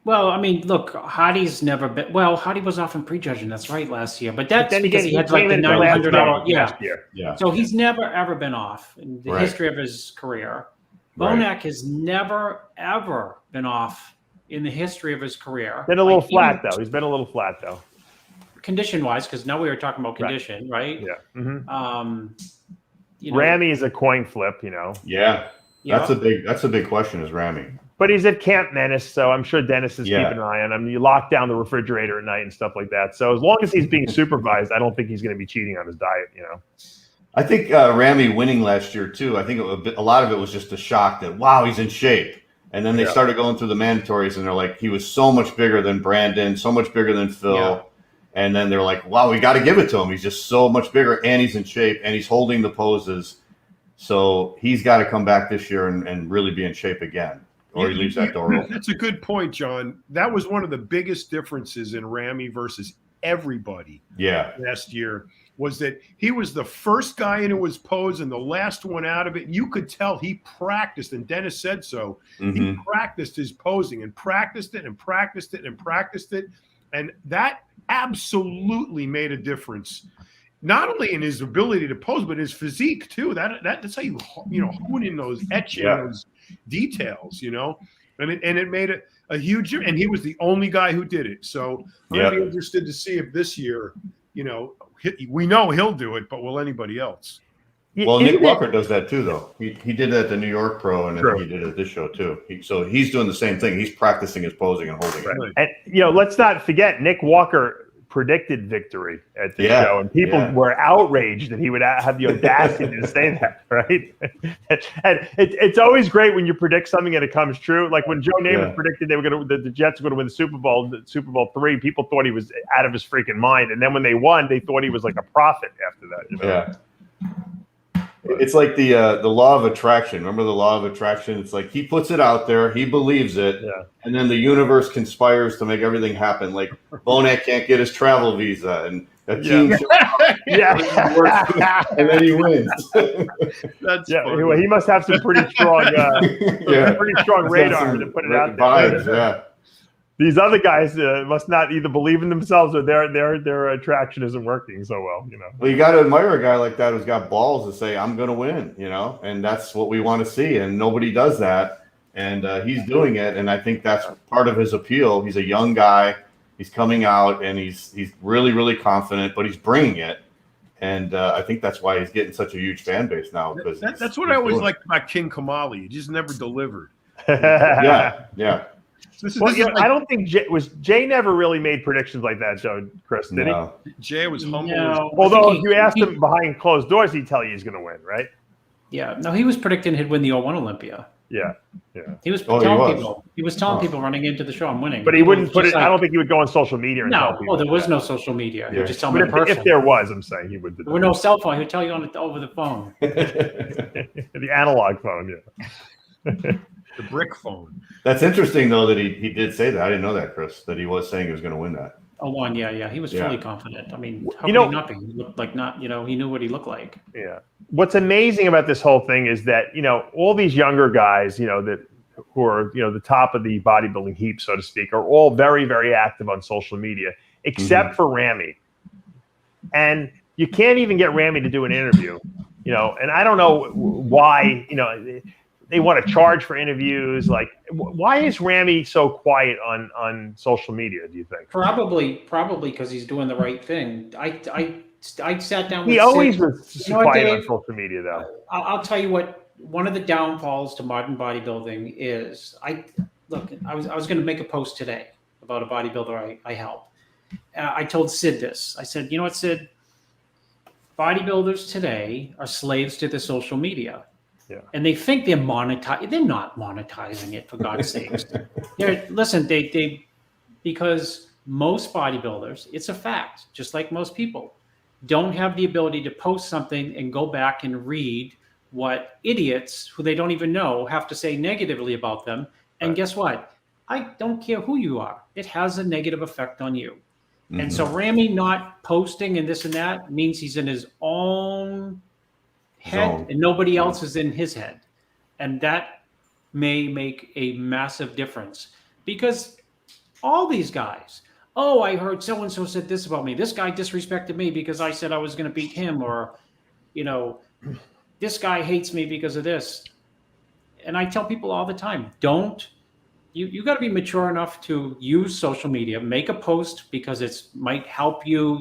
Well, I mean, look, Hardy's never been. Well, Hardy was off in prejudging. That's right, last year, but that's because he had like the $900. Yeah. So he's never ever been off in the history of his career. Bonac has never ever been off in the history of his career. Been a little flat though. He's been a little flat though. Condition-wise, because now we were talking about condition, right? Yeah. Mm-hmm. You know, Ramy is a coin flip, you know. Yeah. That's a big question, is Ramy. But he's at Camp Menace, so I'm sure Dennis is keeping an eye on him. You lock down the refrigerator at night and stuff like that. So as long as he's being supervised, I don't think he's going to be cheating on his diet, you know. I think Ramy winning last year too, I think a lot of it was just a shock that, wow, he's in shape. And then they started going through the mandatories, and they're like, he was so much bigger than Brandon, so much bigger than Phil. Yeah. And then they're like, wow, we got to give it to him. He's just so much bigger, and he's in shape, and he's holding the poses. So he's got to come back this year and really be in shape again, or he leaves that door open. That's a good point, John. That was one of the biggest differences in Ramy versus everybody last year, was that he was the first guy into his pose and the last one out of it. You could tell he practiced, and Dennis said so. He practiced his posing and practiced it and practiced it and practiced it. And that absolutely made a difference, not only in his ability to pose, but his physique too. That's how you hone in those those details, you know. And it made a huge, and he was the only guy who did it. So I'm gonna be interested to see if this year, you know, we know he'll do it, but will anybody else? Well, Nick Walker does that too, though. He did that at the New York Pro, and I think he did it at this show too. So he's doing the same thing. He's practicing his posing and holding it. And you know, let's not forget, Nick Walker predicted victory at the show, and people were outraged that he would have the audacity to say that, right? And it's always great when you predict something and it comes true. Like when Joe Namath predicted they were going to the Jets were going to win the Super Bowl III, people thought he was out of his freaking mind, and then when they won, they thought he was like a prophet after that. You know? Yeah. It's like the law of attraction. Remember the law of attraction? It's like he puts it out there, he believes it, and then the universe conspires to make everything happen. Like Bonac can't get his travel visa, and a team and then he wins. That's well, he must have some pretty strong, pretty strong radar to put it out there. Vibes, These other guys must not either believe in themselves or their attraction isn't working so well, you know. Well, you got to admire a guy like that who's got balls to say, "I'm going to win," you know, and that's what we want to see. And nobody does that, and he's doing it. And I think that's part of his appeal. He's a young guy. He's coming out, and he's really, really confident, but he's bringing it. And I think that's why he's getting such a huge fan base now. Because that's what I always liked about King Kamali. He just never delivered. Yeah. I don't think Jay never really made predictions like that, Joe, Chris, did he? Jay was humble. No, although if you asked him behind closed doors, he'd tell you he's going to win, right? Yeah. No, he was predicting he'd win the 01 Olympia. Yeah. He was telling people. He was telling people running into the show, "I'm winning." But he wouldn't put it. I don't think he would go on social media and tell people. No, there was no social media. He would just tell me in person. If there was, I'm saying he would. There were no cell phone. He would tell you over the phone. The analog phone, The brick phone. That's interesting, though, that he did say that. I didn't know that, Chris, that he was saying he was going to win that. 01, yeah. He was fully confident. I mean, how could he not be? He looked like he knew what he looked like. Yeah. What's amazing about this whole thing is that, you know, all these younger guys, you know, who are, the top of the bodybuilding heap, so to speak, are all very, very active on social media, except for Ramy. And you can't even get Ramy to do an interview, and I don't know why, they want to charge for interviews. Like, why is Ramy so quiet on social media, do you think? Probably because he's doing the right thing. I sat down with He always Sid. was quiet on social media, though. I'll tell you what, one of the downfalls to modern bodybuilding is, I was going to make a post today about a bodybuilder I help. I told Sid this. I said, you know what, Sid? Bodybuilders today are slaves to the social media. Yeah. And they think they're monetizing. They're not monetizing it, for God's sakes. Listen, because most bodybuilders, it's a fact, just like most people, don't have the ability to post something and go back and read what idiots who they don't even know have to say negatively about them. And guess what? I don't care who you are. It has a negative effect on you. And so Ramy not posting and this and that means he's in his own head and nobody else is in his head. And that may make a massive difference, because all these guys, oh, I heard so-and-so said this about me. This guy disrespected me because I said I was going to beat him, or, this guy hates me because of this. And I tell people all the time, you got to be mature enough to use social media, make a post because it might help you,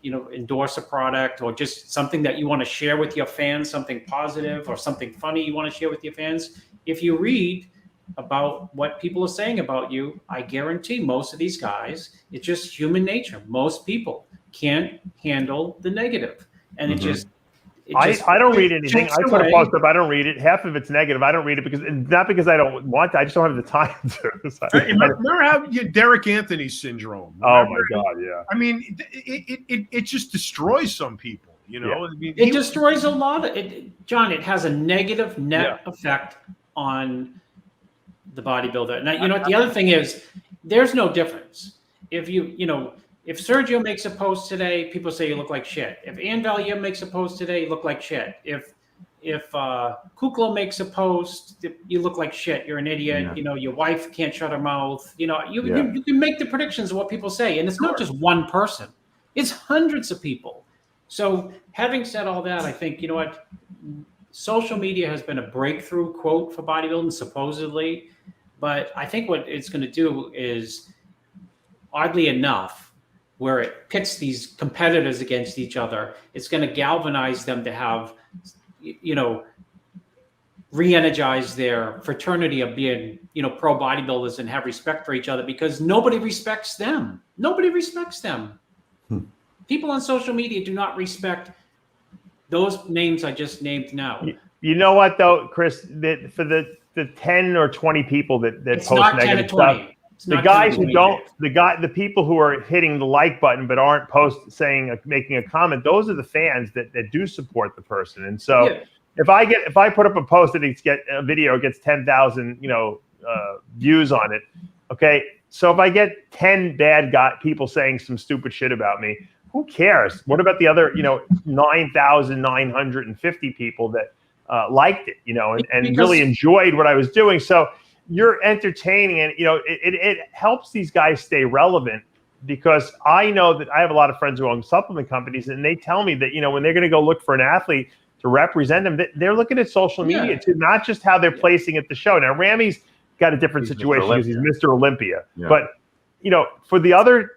endorse a product, or just something that you want to share with your fans, something positive or something funny you want to share with your fans. If you read about what people are saying about you, I guarantee most of these guys, it's just human nature. Most people can't handle the negative. And it just I don't read anything. I put a post up. I don't read it. Half of it's negative. I don't read it not because I don't want to. I just don't have the time to. Remember how Derek Anthony syndrome? Oh my God, yeah. I mean, it just destroys some people. Yeah. I mean, it destroys a lot of it. John, it has a negative net effect on the bodybuilder. Now, the other thing is, there's no difference. If Sergio makes a post today, people say you look like shit. If Ann Valier makes a post today, you look like shit. If Kukla makes a post, you look like shit. You're an idiot. Yeah. Your wife can't shut her mouth. You can make the predictions of what people say. And it's not just one person. It's hundreds of people. So having said all that, I think, social media has been a breakthrough quote for bodybuilding, supposedly. But I think what it's going to do is, oddly enough, where it pits these competitors against each other, it's going to galvanize them to have, re-energize their fraternity of being, pro bodybuilders and have respect for each other, because nobody respects them. Nobody respects them. People on social media do not respect those names I just named now. You know what, though, Chris, that for the 10 or 20 people that post negative stuff, the people who are hitting the like button but aren't making a comment, those are the fans that do support the person. And so if I put up a post that a video gets 10,000 views on it, okay, so if I get 10 bad people saying some stupid shit about me, who cares? What about the other 9,950 people that liked it, and really enjoyed what I was doing? So you're entertaining, and it helps these guys stay relevant, because I know that I have a lot of friends who own supplement companies, and they tell me that when they're going to go look for an athlete to represent them, they're looking at social media too, not just how they're placing at the show. Now Ramy's got a different situation because he's Mr. Olympia, but for the other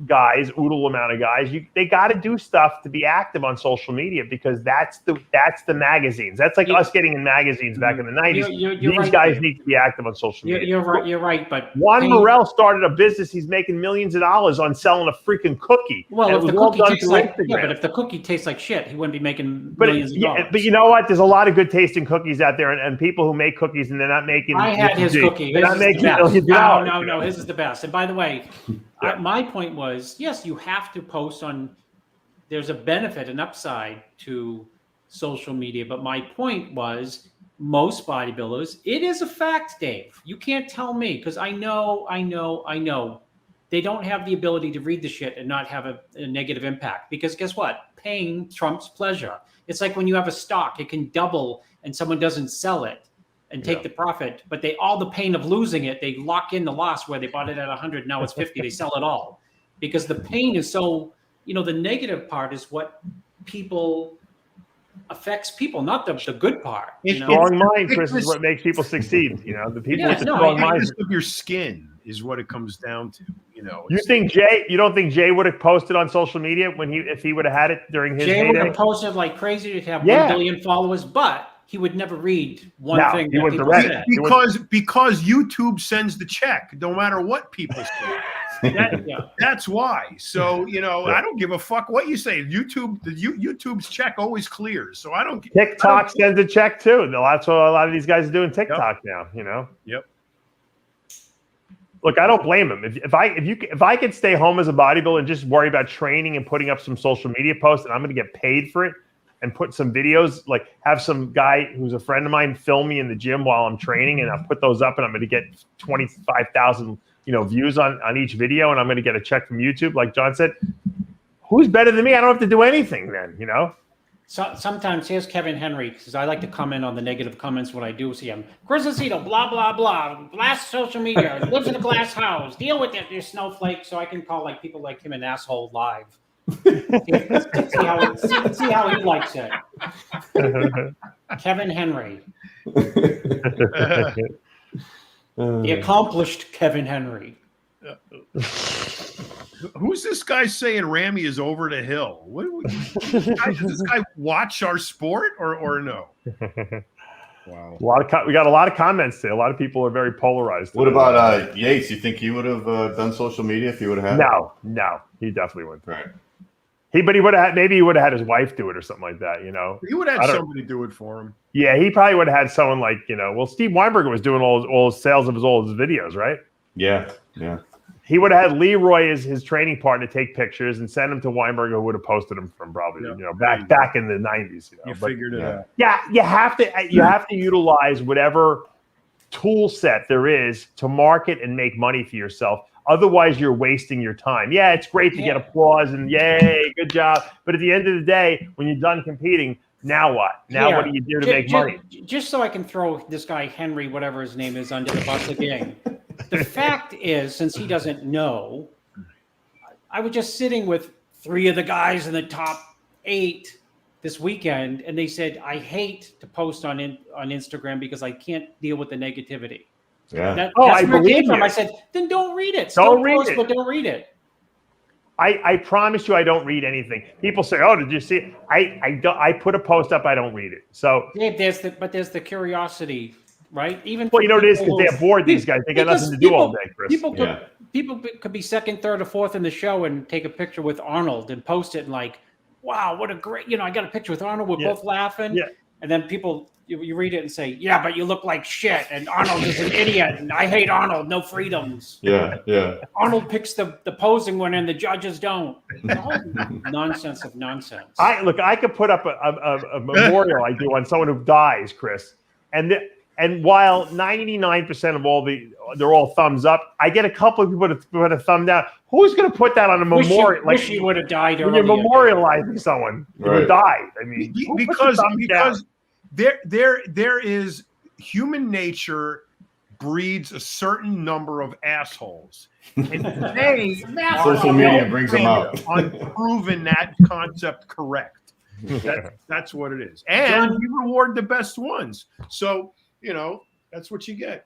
guys, oodle amount of guys, they got to do stuff to be active on social media, because that's the magazines. That's like us getting in magazines back in the 90s. These guys need to be active on social media. You're right. But Juan Morel started a business. He's making millions of dollars on selling a freaking cookie. Well, if the cookie tastes but if the cookie tastes like shit, he wouldn't be making millions of dollars. But you know what? There's a lot of good tasting cookies out there, and people who make cookies, and they're not making. I had his cookie. They're not making millions of dollars. No, his is the best. And by the way, my point was, yes, you have to post on. There's a benefit, an upside to social media. But my point was, most bodybuilders, it is a fact, Dave. You can't tell me, because I know. They don't have the ability to read the shit and not have a negative impact. Because guess what? Pain trumps pleasure. It's like when you have a stock, it can double and someone doesn't sell it. and take the profit, but all the pain of losing it, they lock in the loss where they bought it at 100, now it's 50, they sell it all. Because the pain is so, the negative part is what affects people, not the good part. Strong mind, Chris, is what makes people succeed. The people with the strong mind of your skin is what it comes down to. You don't think Jay would have posted on social media if he would have had it during his Jay heyday? would have posted like crazy to have 1 billion followers, but he would never read one thing he that wouldn't people said. Because YouTube sends the check, no matter what people say. That's why. So I don't give a fuck what you say. YouTube's check always clears. So I don't. TikTok sends a check too. That's what a lot of these guys are doing TikTok now. Yep. Look, I don't blame him. If I could stay home as a bodybuilder and just worry about training and putting up some social media posts, and I'm going to get paid for it, and put some videos, like have some guy who's a friend of mine film me in the gym while I'm training, and I'll put those up, and I'm going to get 25,000 views on each video, and I'm going to get a check from YouTube. Like John said, who's better than me? I don't have to do anything then, So sometimes here's Kevin Henry, because I like to comment on the negative comments when I do see him. Chris Aceto, blah, blah, blah, blast social media, lives in a glass house, deal with it, you're snowflake, so I can call people like him an asshole live. see how he likes it. Kevin Henry. The accomplished Kevin Henry. Who's this guy saying Ramy is over the hill? Does this guy watch our sport or no? Wow. We got a lot of comments today. A lot of people are very polarized. What about Yates? You think he would have done social media if he would have had? No, he definitely wouldn't. Right. But he would have had, maybe he would have had his wife do it or something like that, He would have had somebody do it for him. Yeah, he probably would have had someone like, Steve Weinberger was doing all his sales of his videos, right? Yeah. He would have had Leroy as his training partner take pictures and send them to Weinberger, who would have posted them from probably, back in the 90s. You figured it out. Yeah, you have to utilize whatever tool set there is to market and make money for yourself. Otherwise, you're wasting your time. Yeah, it's great to get applause and yay, good job. But at the end of the day, when you're done competing, now what? What do you do to make money? Just so I can throw this guy, Henry, whatever his name is, under the bus again. The fact is, since he doesn't know, I was just sitting with 3 of the guys in the top 8 this weekend, and they said, I hate to post on Instagram because I can't deal with the negativity. Yeah. That's where it came from. I said, then don't read it. Don't read it. But don't read it. I promise you, I don't read anything. People say, "Oh, did you see it?" I put a post up. I don't read it. So, Dave, there's the curiosity, right? Even it is because they're bored. These guys, they got nothing to do all day, Chris. People could be second, third, or fourth in the show and take a picture with Arnold and post it and like, wow, what a great, I got a picture with Arnold. We're both laughing. Yeah. And then people, you read it and say, yeah, but you look like shit. And Arnold is an idiot. And I hate Arnold. No freedoms. Yeah. Arnold picks the posing one and the judges don't. Nonsense of nonsense. I could put up a memorial I do on someone who dies, Chris. And while 99% of they're all thumbs up, I get a couple of people to put a thumb down. Who's going to put that on a memorial? Wish you would have died when you're memorializing someone who died. I mean, because there is human nature breeds a certain number of assholes, and they social media brings them out on proving that concept correct. That's what it is, and we reward the best ones. So that's what you get.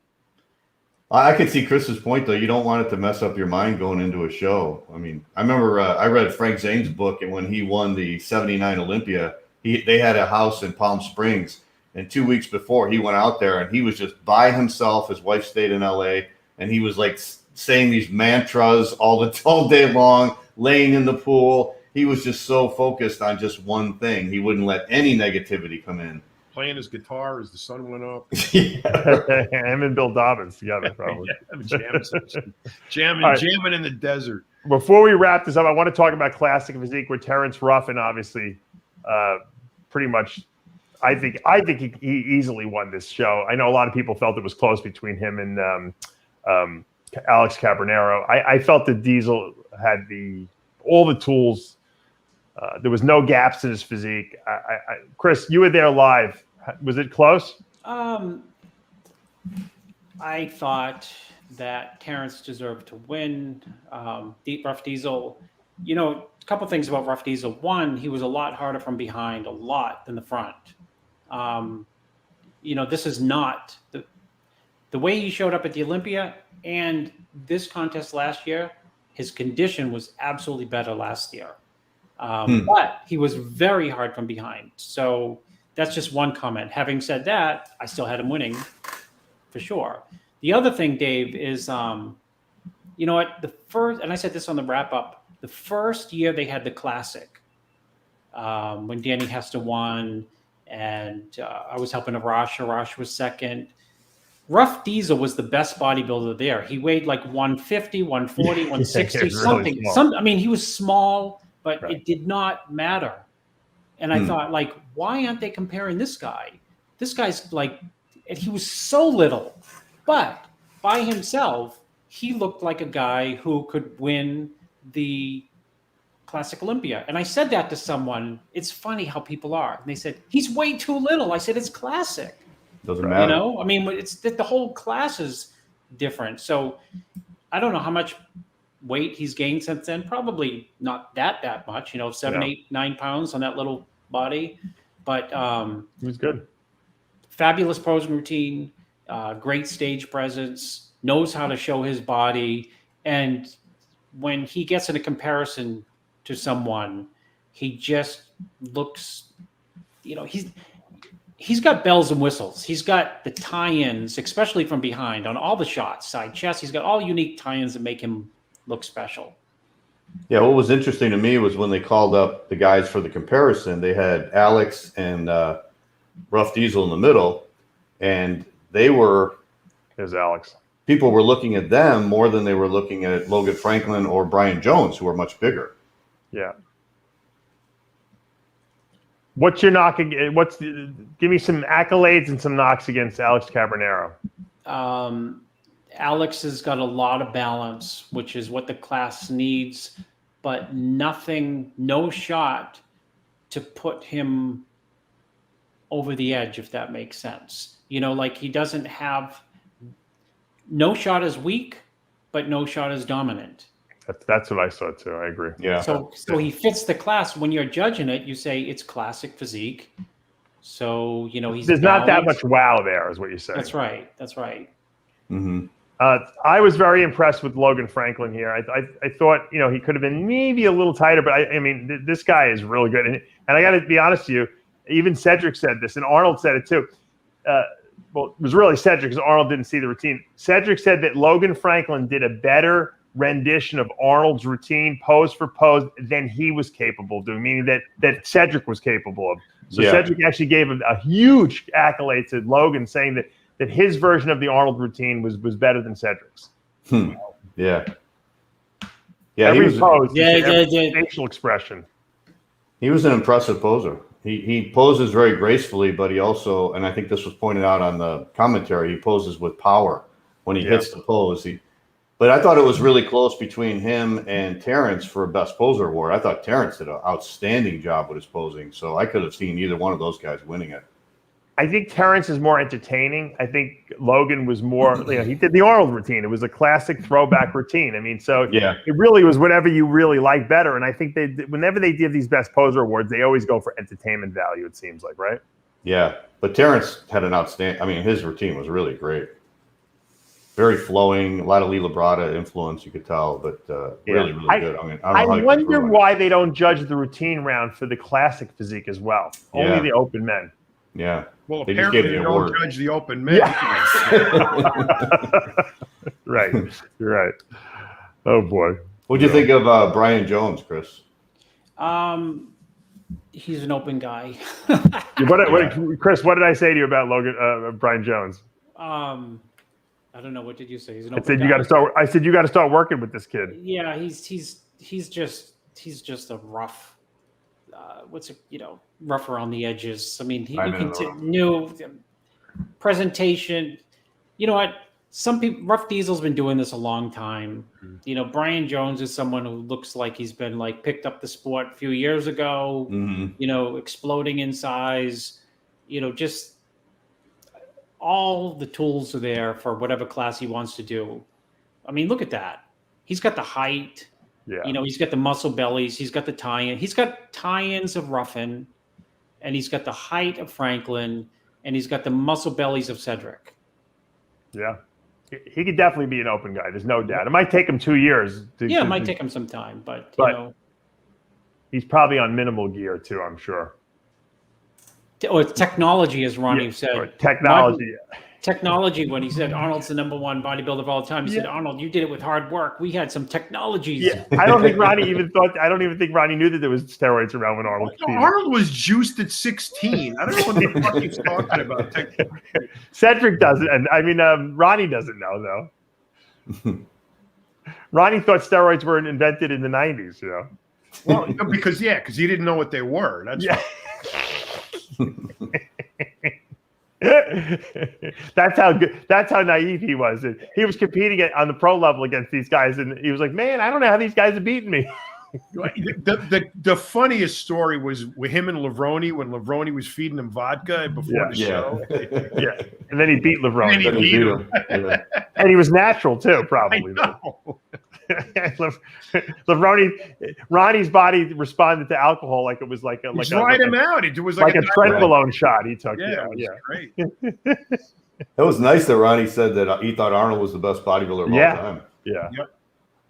I could see Chris's point, though. You don't want it to mess up your mind going into a show. I mean, I remember I read Frank Zane's book, and when he won the '79 Olympia, they had a house in Palm Springs, and 2 weeks before he went out there, and he was just by himself. His wife stayed in L.A., and he was like saying these mantras all day long, laying in the pool. He was just so focused on just one thing. He wouldn't let any negativity come in. Playing his guitar as the sun went up. Him and Bill Dobbins together, probably. Jamming in the desert. Before we wrap this up, I want to talk about Classic Physique with Terrence Ruffin. Obviously, pretty much, I think he easily won this show. I know a lot of people felt it was close between him and Alex Cabernero. I felt that Diesel had all the tools. There was no gaps in his physique. Chris, you were there live. Was it close? I thought that Terrence deserved to win. Rough Diesel, a couple things about Rough Diesel. One, he was a lot harder from behind, a lot than the front. This is not the way he showed up at the Olympia and this contest last year. His condition was absolutely better last year. But he was very hard from behind. So that's just one comment. Having said that, I still had him winning for sure. The other thing, Dave, is, the first, and I said this on the wrap up, the first year they had the Classic, when Danny Hester won, and I was helping Arash was second. Rough Diesel was the best bodybuilder there. He weighed like 150, 140, 160, really something. He was small, but It did not matter. And I thought, like, why aren't they comparing this guy? This guy's like, and he was so little, but by himself, he looked like a guy who could win the Classic Olympia. And I said that to someone. It's funny how people are. And they said, he's way too little. I said, it's Classic. Doesn't matter. It's the whole class is different. So I don't know how much weight he's gained since then. Probably not that much, 7, 8, 9 pounds on that little body. But he was good. Fabulous posing routine, great stage presence, knows how to show his body. And when he gets in a comparison to someone, he just looks, he's got bells and whistles. He's got the tie-ins, especially from behind on all the shots, side chest. He's got all unique tie-ins that make him look special. Yeah, what was interesting to me was when they called up the guys for the comparison, they had Alex and Rough Diesel in the middle, and they were... There's Alex. People were looking at them more than they were looking at Logan Franklin or Brian Jones, who were much bigger. Yeah. What's your knock? Give me some accolades and some knocks against Alex Cabernero. Alex has got a lot of balance, which is what the class needs, but no shot to put him over the edge, if that makes sense. He doesn't have, no shot is weak, but no shot is dominant. That's what I saw too. I agree. Yeah. So he fits the class. When you're judging it, you say it's classic physique. So, he's there's not that much wow there, is what you're saying. That's right. Mm-hmm. I was very impressed with Logan Franklin here. I thought, he could have been maybe a little tighter, but this guy is really good. And I got to be honest with you, even Cedric said this, and Arnold said it too. Well, it was really Cedric because Arnold didn't see the routine. Cedric said that Logan Franklin did a better rendition of Arnold's routine, pose for pose, than he was capable of doing, meaning that Cedric was capable of. So Cedric actually gave a huge accolade to Logan, saying that his version of the Arnold routine was better than Cedric's. Yeah. Every pose, every facial expression. He was an impressive poser. He poses very gracefully, but he also, and I think this was pointed out on the commentary, he poses with power when he hits the pose. But I thought it was really close between him and Terrence for a Best Poser award. I thought Terrence did an outstanding job with his posing, so I could have seen either one of those guys winning it. I think Terrence is more entertaining. I think Logan was more, he did the Arnold routine. It was a classic throwback routine. It really was whatever you really like better. And I think whenever they give these Best Poser awards, they always go for entertainment value, it seems like, right? Yeah, but Terrence had an outstanding, his routine was really great. Very flowing, a lot of Lee Labrada influence, you could tell, but really good. I wonder why they don't judge the routine round for the classic physique as well. Only the open men. Yeah. Well, apparently they don't judge the open men. Right. You're right. Oh, boy. What'd you think of Brian Jones, Chris? He's an open guy. Chris, what did I say to you about Brian Jones? I don't know. What did you say? I said you got to start working with this kid. Yeah, he's just a rough. Rough around the edges. New presentation. You know what? Some people, Rough Diesel's been doing this a long time. Mm-hmm. Brian Jones is someone who looks like he's been picked up the sport a few years ago. Mm-hmm. Exploding in size. all the tools are there for whatever class he wants to do. I mean, look at that. He's got the height. Yeah. You know, he's got the muscle bellies. He's got the tie-in. He's got tie-ins of Ruffin, and he's got the height of Franklin, and he's got the muscle bellies of Cedric. Yeah. He could definitely be an open guy. There's no doubt. It might take him 2 years. It might take him some time, but you know. He's probably on minimal gear too, I'm sure. Or technology, as Ronnie said. Or technology. Technology, when he said Arnold's the #1 bodybuilder of all time, he said, Arnold, you did it with hard work. We had some technologies. Yeah. I don't think Ronnie think Ronnie knew that there was steroids around when Arnold competed. Arnold was juiced at 16. I don't know what the fuck he's talking about. Cedric doesn't, and I mean Ronnie doesn't know though. Ronnie thought steroids were invented in the 90s, you know. Well, because he didn't know what they were. That's That's how naive he was. He was competing on the pro level against these guys, and he was like, "Man, I don't know how these guys are beating me." The funniest story was with him and Levrone when Levrone was feeding him vodka before the show. Yeah, and then he beat Levrone. And he beat him. And he was natural too, probably. Ronnie's body responded to alcohol like it was like a him out. It was like a trenbolone shot he took. Yeah, it was great. It was nice that Ronnie said that he thought Arnold was the best bodybuilder of all time. Yeah. Yep.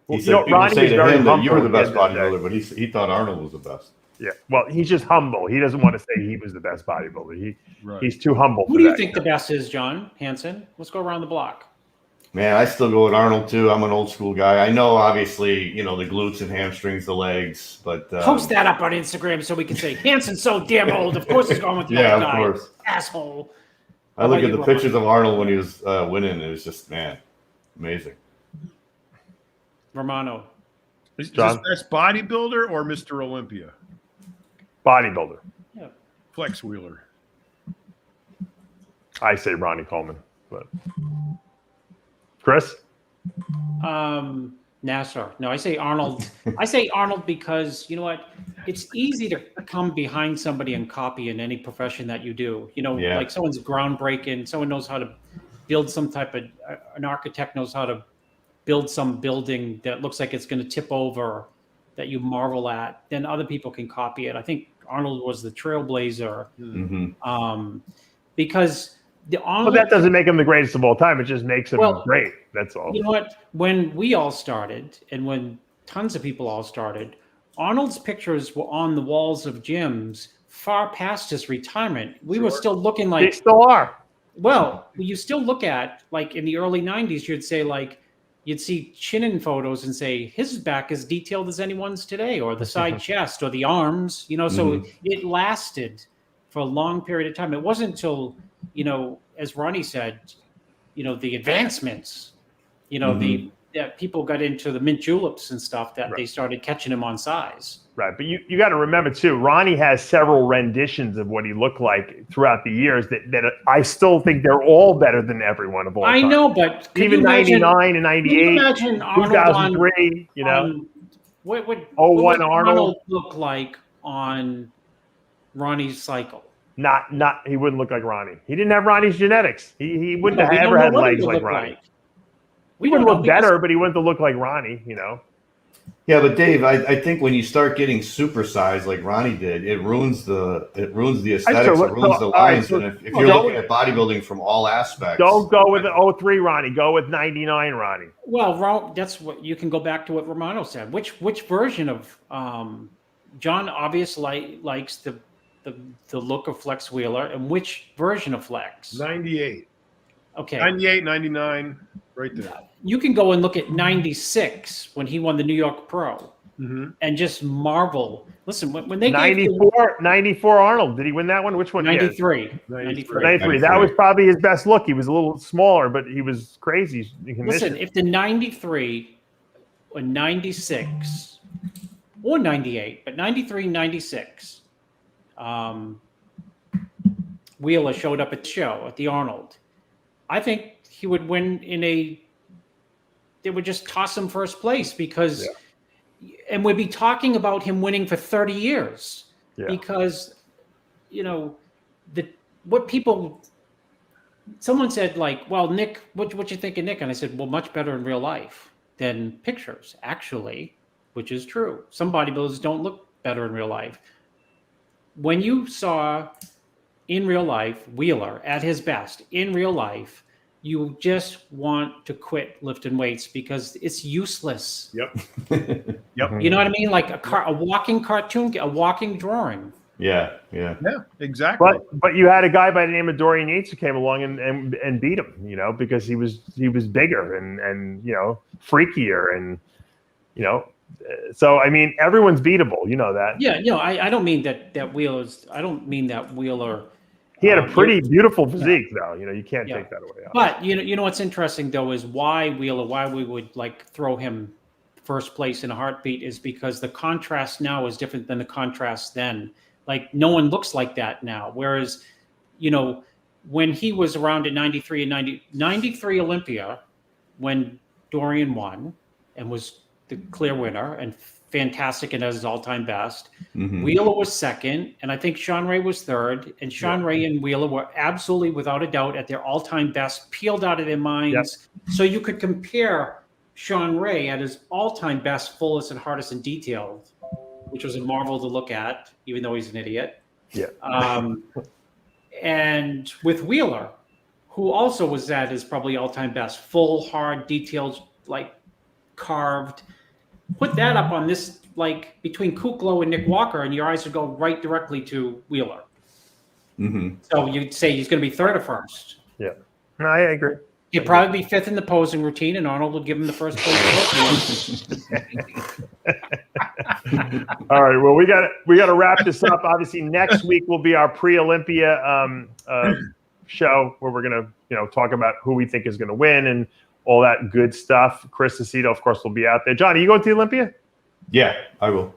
He said people say to him that you were the best bodybuilder, but he thought Arnold was the best. Yeah. Well, he's just humble. He doesn't want to say he was the best bodybuilder. He's too humble. Who do you think the best is, John? Hansen? Let's go around the block. Man, I still go with Arnold too. I'm an old school guy. I know, obviously, the glutes and hamstrings, the legs, but post that up on Instagram so we can say Hansen's so damn old. Of course, he's going with the old guy. Of course, asshole. I look at the pictures of Arnold when he was winning. It was just amazing. Romano, is this best bodybuilder or Mr. Olympia? Bodybuilder. Yeah. Flex wheeler. I say Ronnie Coleman, but. Chris? Nassar. No, I say Arnold. I say Arnold because, you know what? It's easy to come behind somebody and copy in any profession that you do. Like someone's groundbreaking, someone knows how to build some type of, an architect knows how to build some building that looks like it's going to tip over, that you marvel at, then other people can copy it. I think Arnold was the trailblazer because Arnold, that doesn't make him the greatest of all time. It just makes him great. That's all. You know what? When we all started, and when tons of people all started, Arnold's pictures were on the walls of gyms far past his retirement. We were still looking like... They still are. Well, you still look at, like in the early 90s, you'd say like, you'd see chin-in photos and say, his back is detailed as anyone's today, or the side chest, or the arms, so it lasted for a long period of time. It wasn't until... as Ronnie said, the advancements, that people got into the mint juleps and stuff that they started catching him on size. Right. But you got to remember too, Ronnie has several renditions of what he looked like throughout the years that I still think they're all better than everyone of all time. I know, but even 99 and 98, 2003, what would Arnold look like on Ronnie's cycle? He wouldn't look like Ronnie. He didn't have Ronnie's genetics. He wouldn't have ever had legs like Ronnie. He wouldn't look better, but he wouldn't look like Ronnie, Yeah, but Dave, I think when you start getting supersized like Ronnie did, it ruins the aesthetics, it ruins the lines. And if you're looking at bodybuilding from all aspects, don't go with the 03 Ronnie. Go with 99 Ronnie. Well, that's what you can go back to what Romano said. Which version of John obviously likes the look of Flex Wheeler, and which version of Flex? 98. Okay. 98, 99, right there. You can go and look at 96 when he won the New York Pro and just marvel. Listen, when they 94 Arnold, did he win that one? Which one? 93. 93. That was probably his best look. He was a little smaller, but he was crazy. Listen, if the 93 or 96 or 98, but 93, 96, Wheeler showed up at the show at the Arnold, I think he would win they would just toss him first place because, and we'd be talking about him winning for 30 years because, what people someone said like, well, Nick, what you think of Nick? And I said, well, much better in real life than pictures, actually, which is true. Some bodybuilders don't look better in real life. When you saw in real life Wheeler at his best in real life, you just want to quit lifting weights because it's useless. Yep. You know what I mean? Like a walking cartoon, a walking drawing. Yeah, exactly. But you had a guy by the name of Dorian Yates who came along and beat him, you know, because he was bigger and you know, freakier and you know, so I mean everyone's beatable, you know that. Yeah, you know, I don't mean that Wheeler's. I don't mean that Wheeler. He had a pretty beautiful physique, though. You know, you can't take that away. But you know what's interesting though is why Wheeler, why we would like throw him first place in a heartbeat is because the contrast now is different than the contrast then. Like no one looks like that now. Whereas, you know, when he was around at 93 and 93 Olympia, when Dorian won and was the clear winner and fantastic and as his all-time best. Wheeler was second, and I think Sean Ray was third. And Sean Ray and Wheeler were absolutely, without a doubt, at their all-time best, peeled out of their minds. So you could compare Sean Ray at his all-time best, fullest and hardest and detailed, which was a marvel to look at, even though he's an idiot. And with Wheeler, who also was at his probably all-time best, full, hard, detailed, like carved. Put that up on this, like between Kuklo and Nick Walker, and your eyes would go right directly to Wheeler. So you'd say he's going to be third or first. Yeah, no, I agree. He'd probably be fifth in the posing routine, and Arnold would give him the first place. All right. Well, we got to wrap this up. Obviously, next week will be our pre-Olympia show where we're going to talk about who we think is going to win and all that good stuff. Chris Aceto, of course, will be out there. John, are you going to the Olympia? Yeah, I will.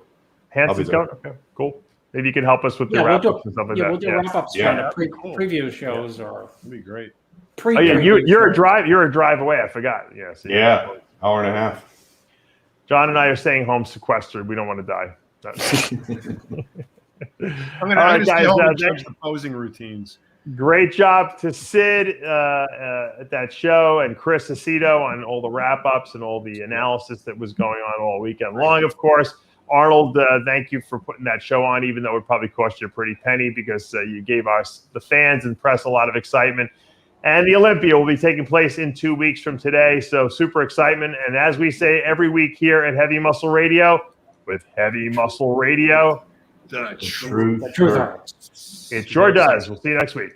Hansen's going? Okay, cool. Maybe you can help us with the wrap-ups and stuff like that. We'll do wrap-ups, kind of preview shows. Or that'd be great. Oh, yeah, you're a drive away. I forgot. Yeah. So hour and a half. John and I are staying home sequestered. We don't want to die. I'm going to stay home and change the posing routines. Great job to Sid at that show and Chris Aceto on all the wrap-ups and all the analysis that was going on all weekend long, of course. Arnold, thank you for putting that show on, even though it probably cost you a pretty penny because you gave us, the fans and press, a lot of excitement. And the Olympia will be taking place in 2 weeks from today, so super excitement. And as we say every week here at Heavy Muscle Radio, with Heavy Muscle Radio, The truth hurts. It sure does. We'll see you next week.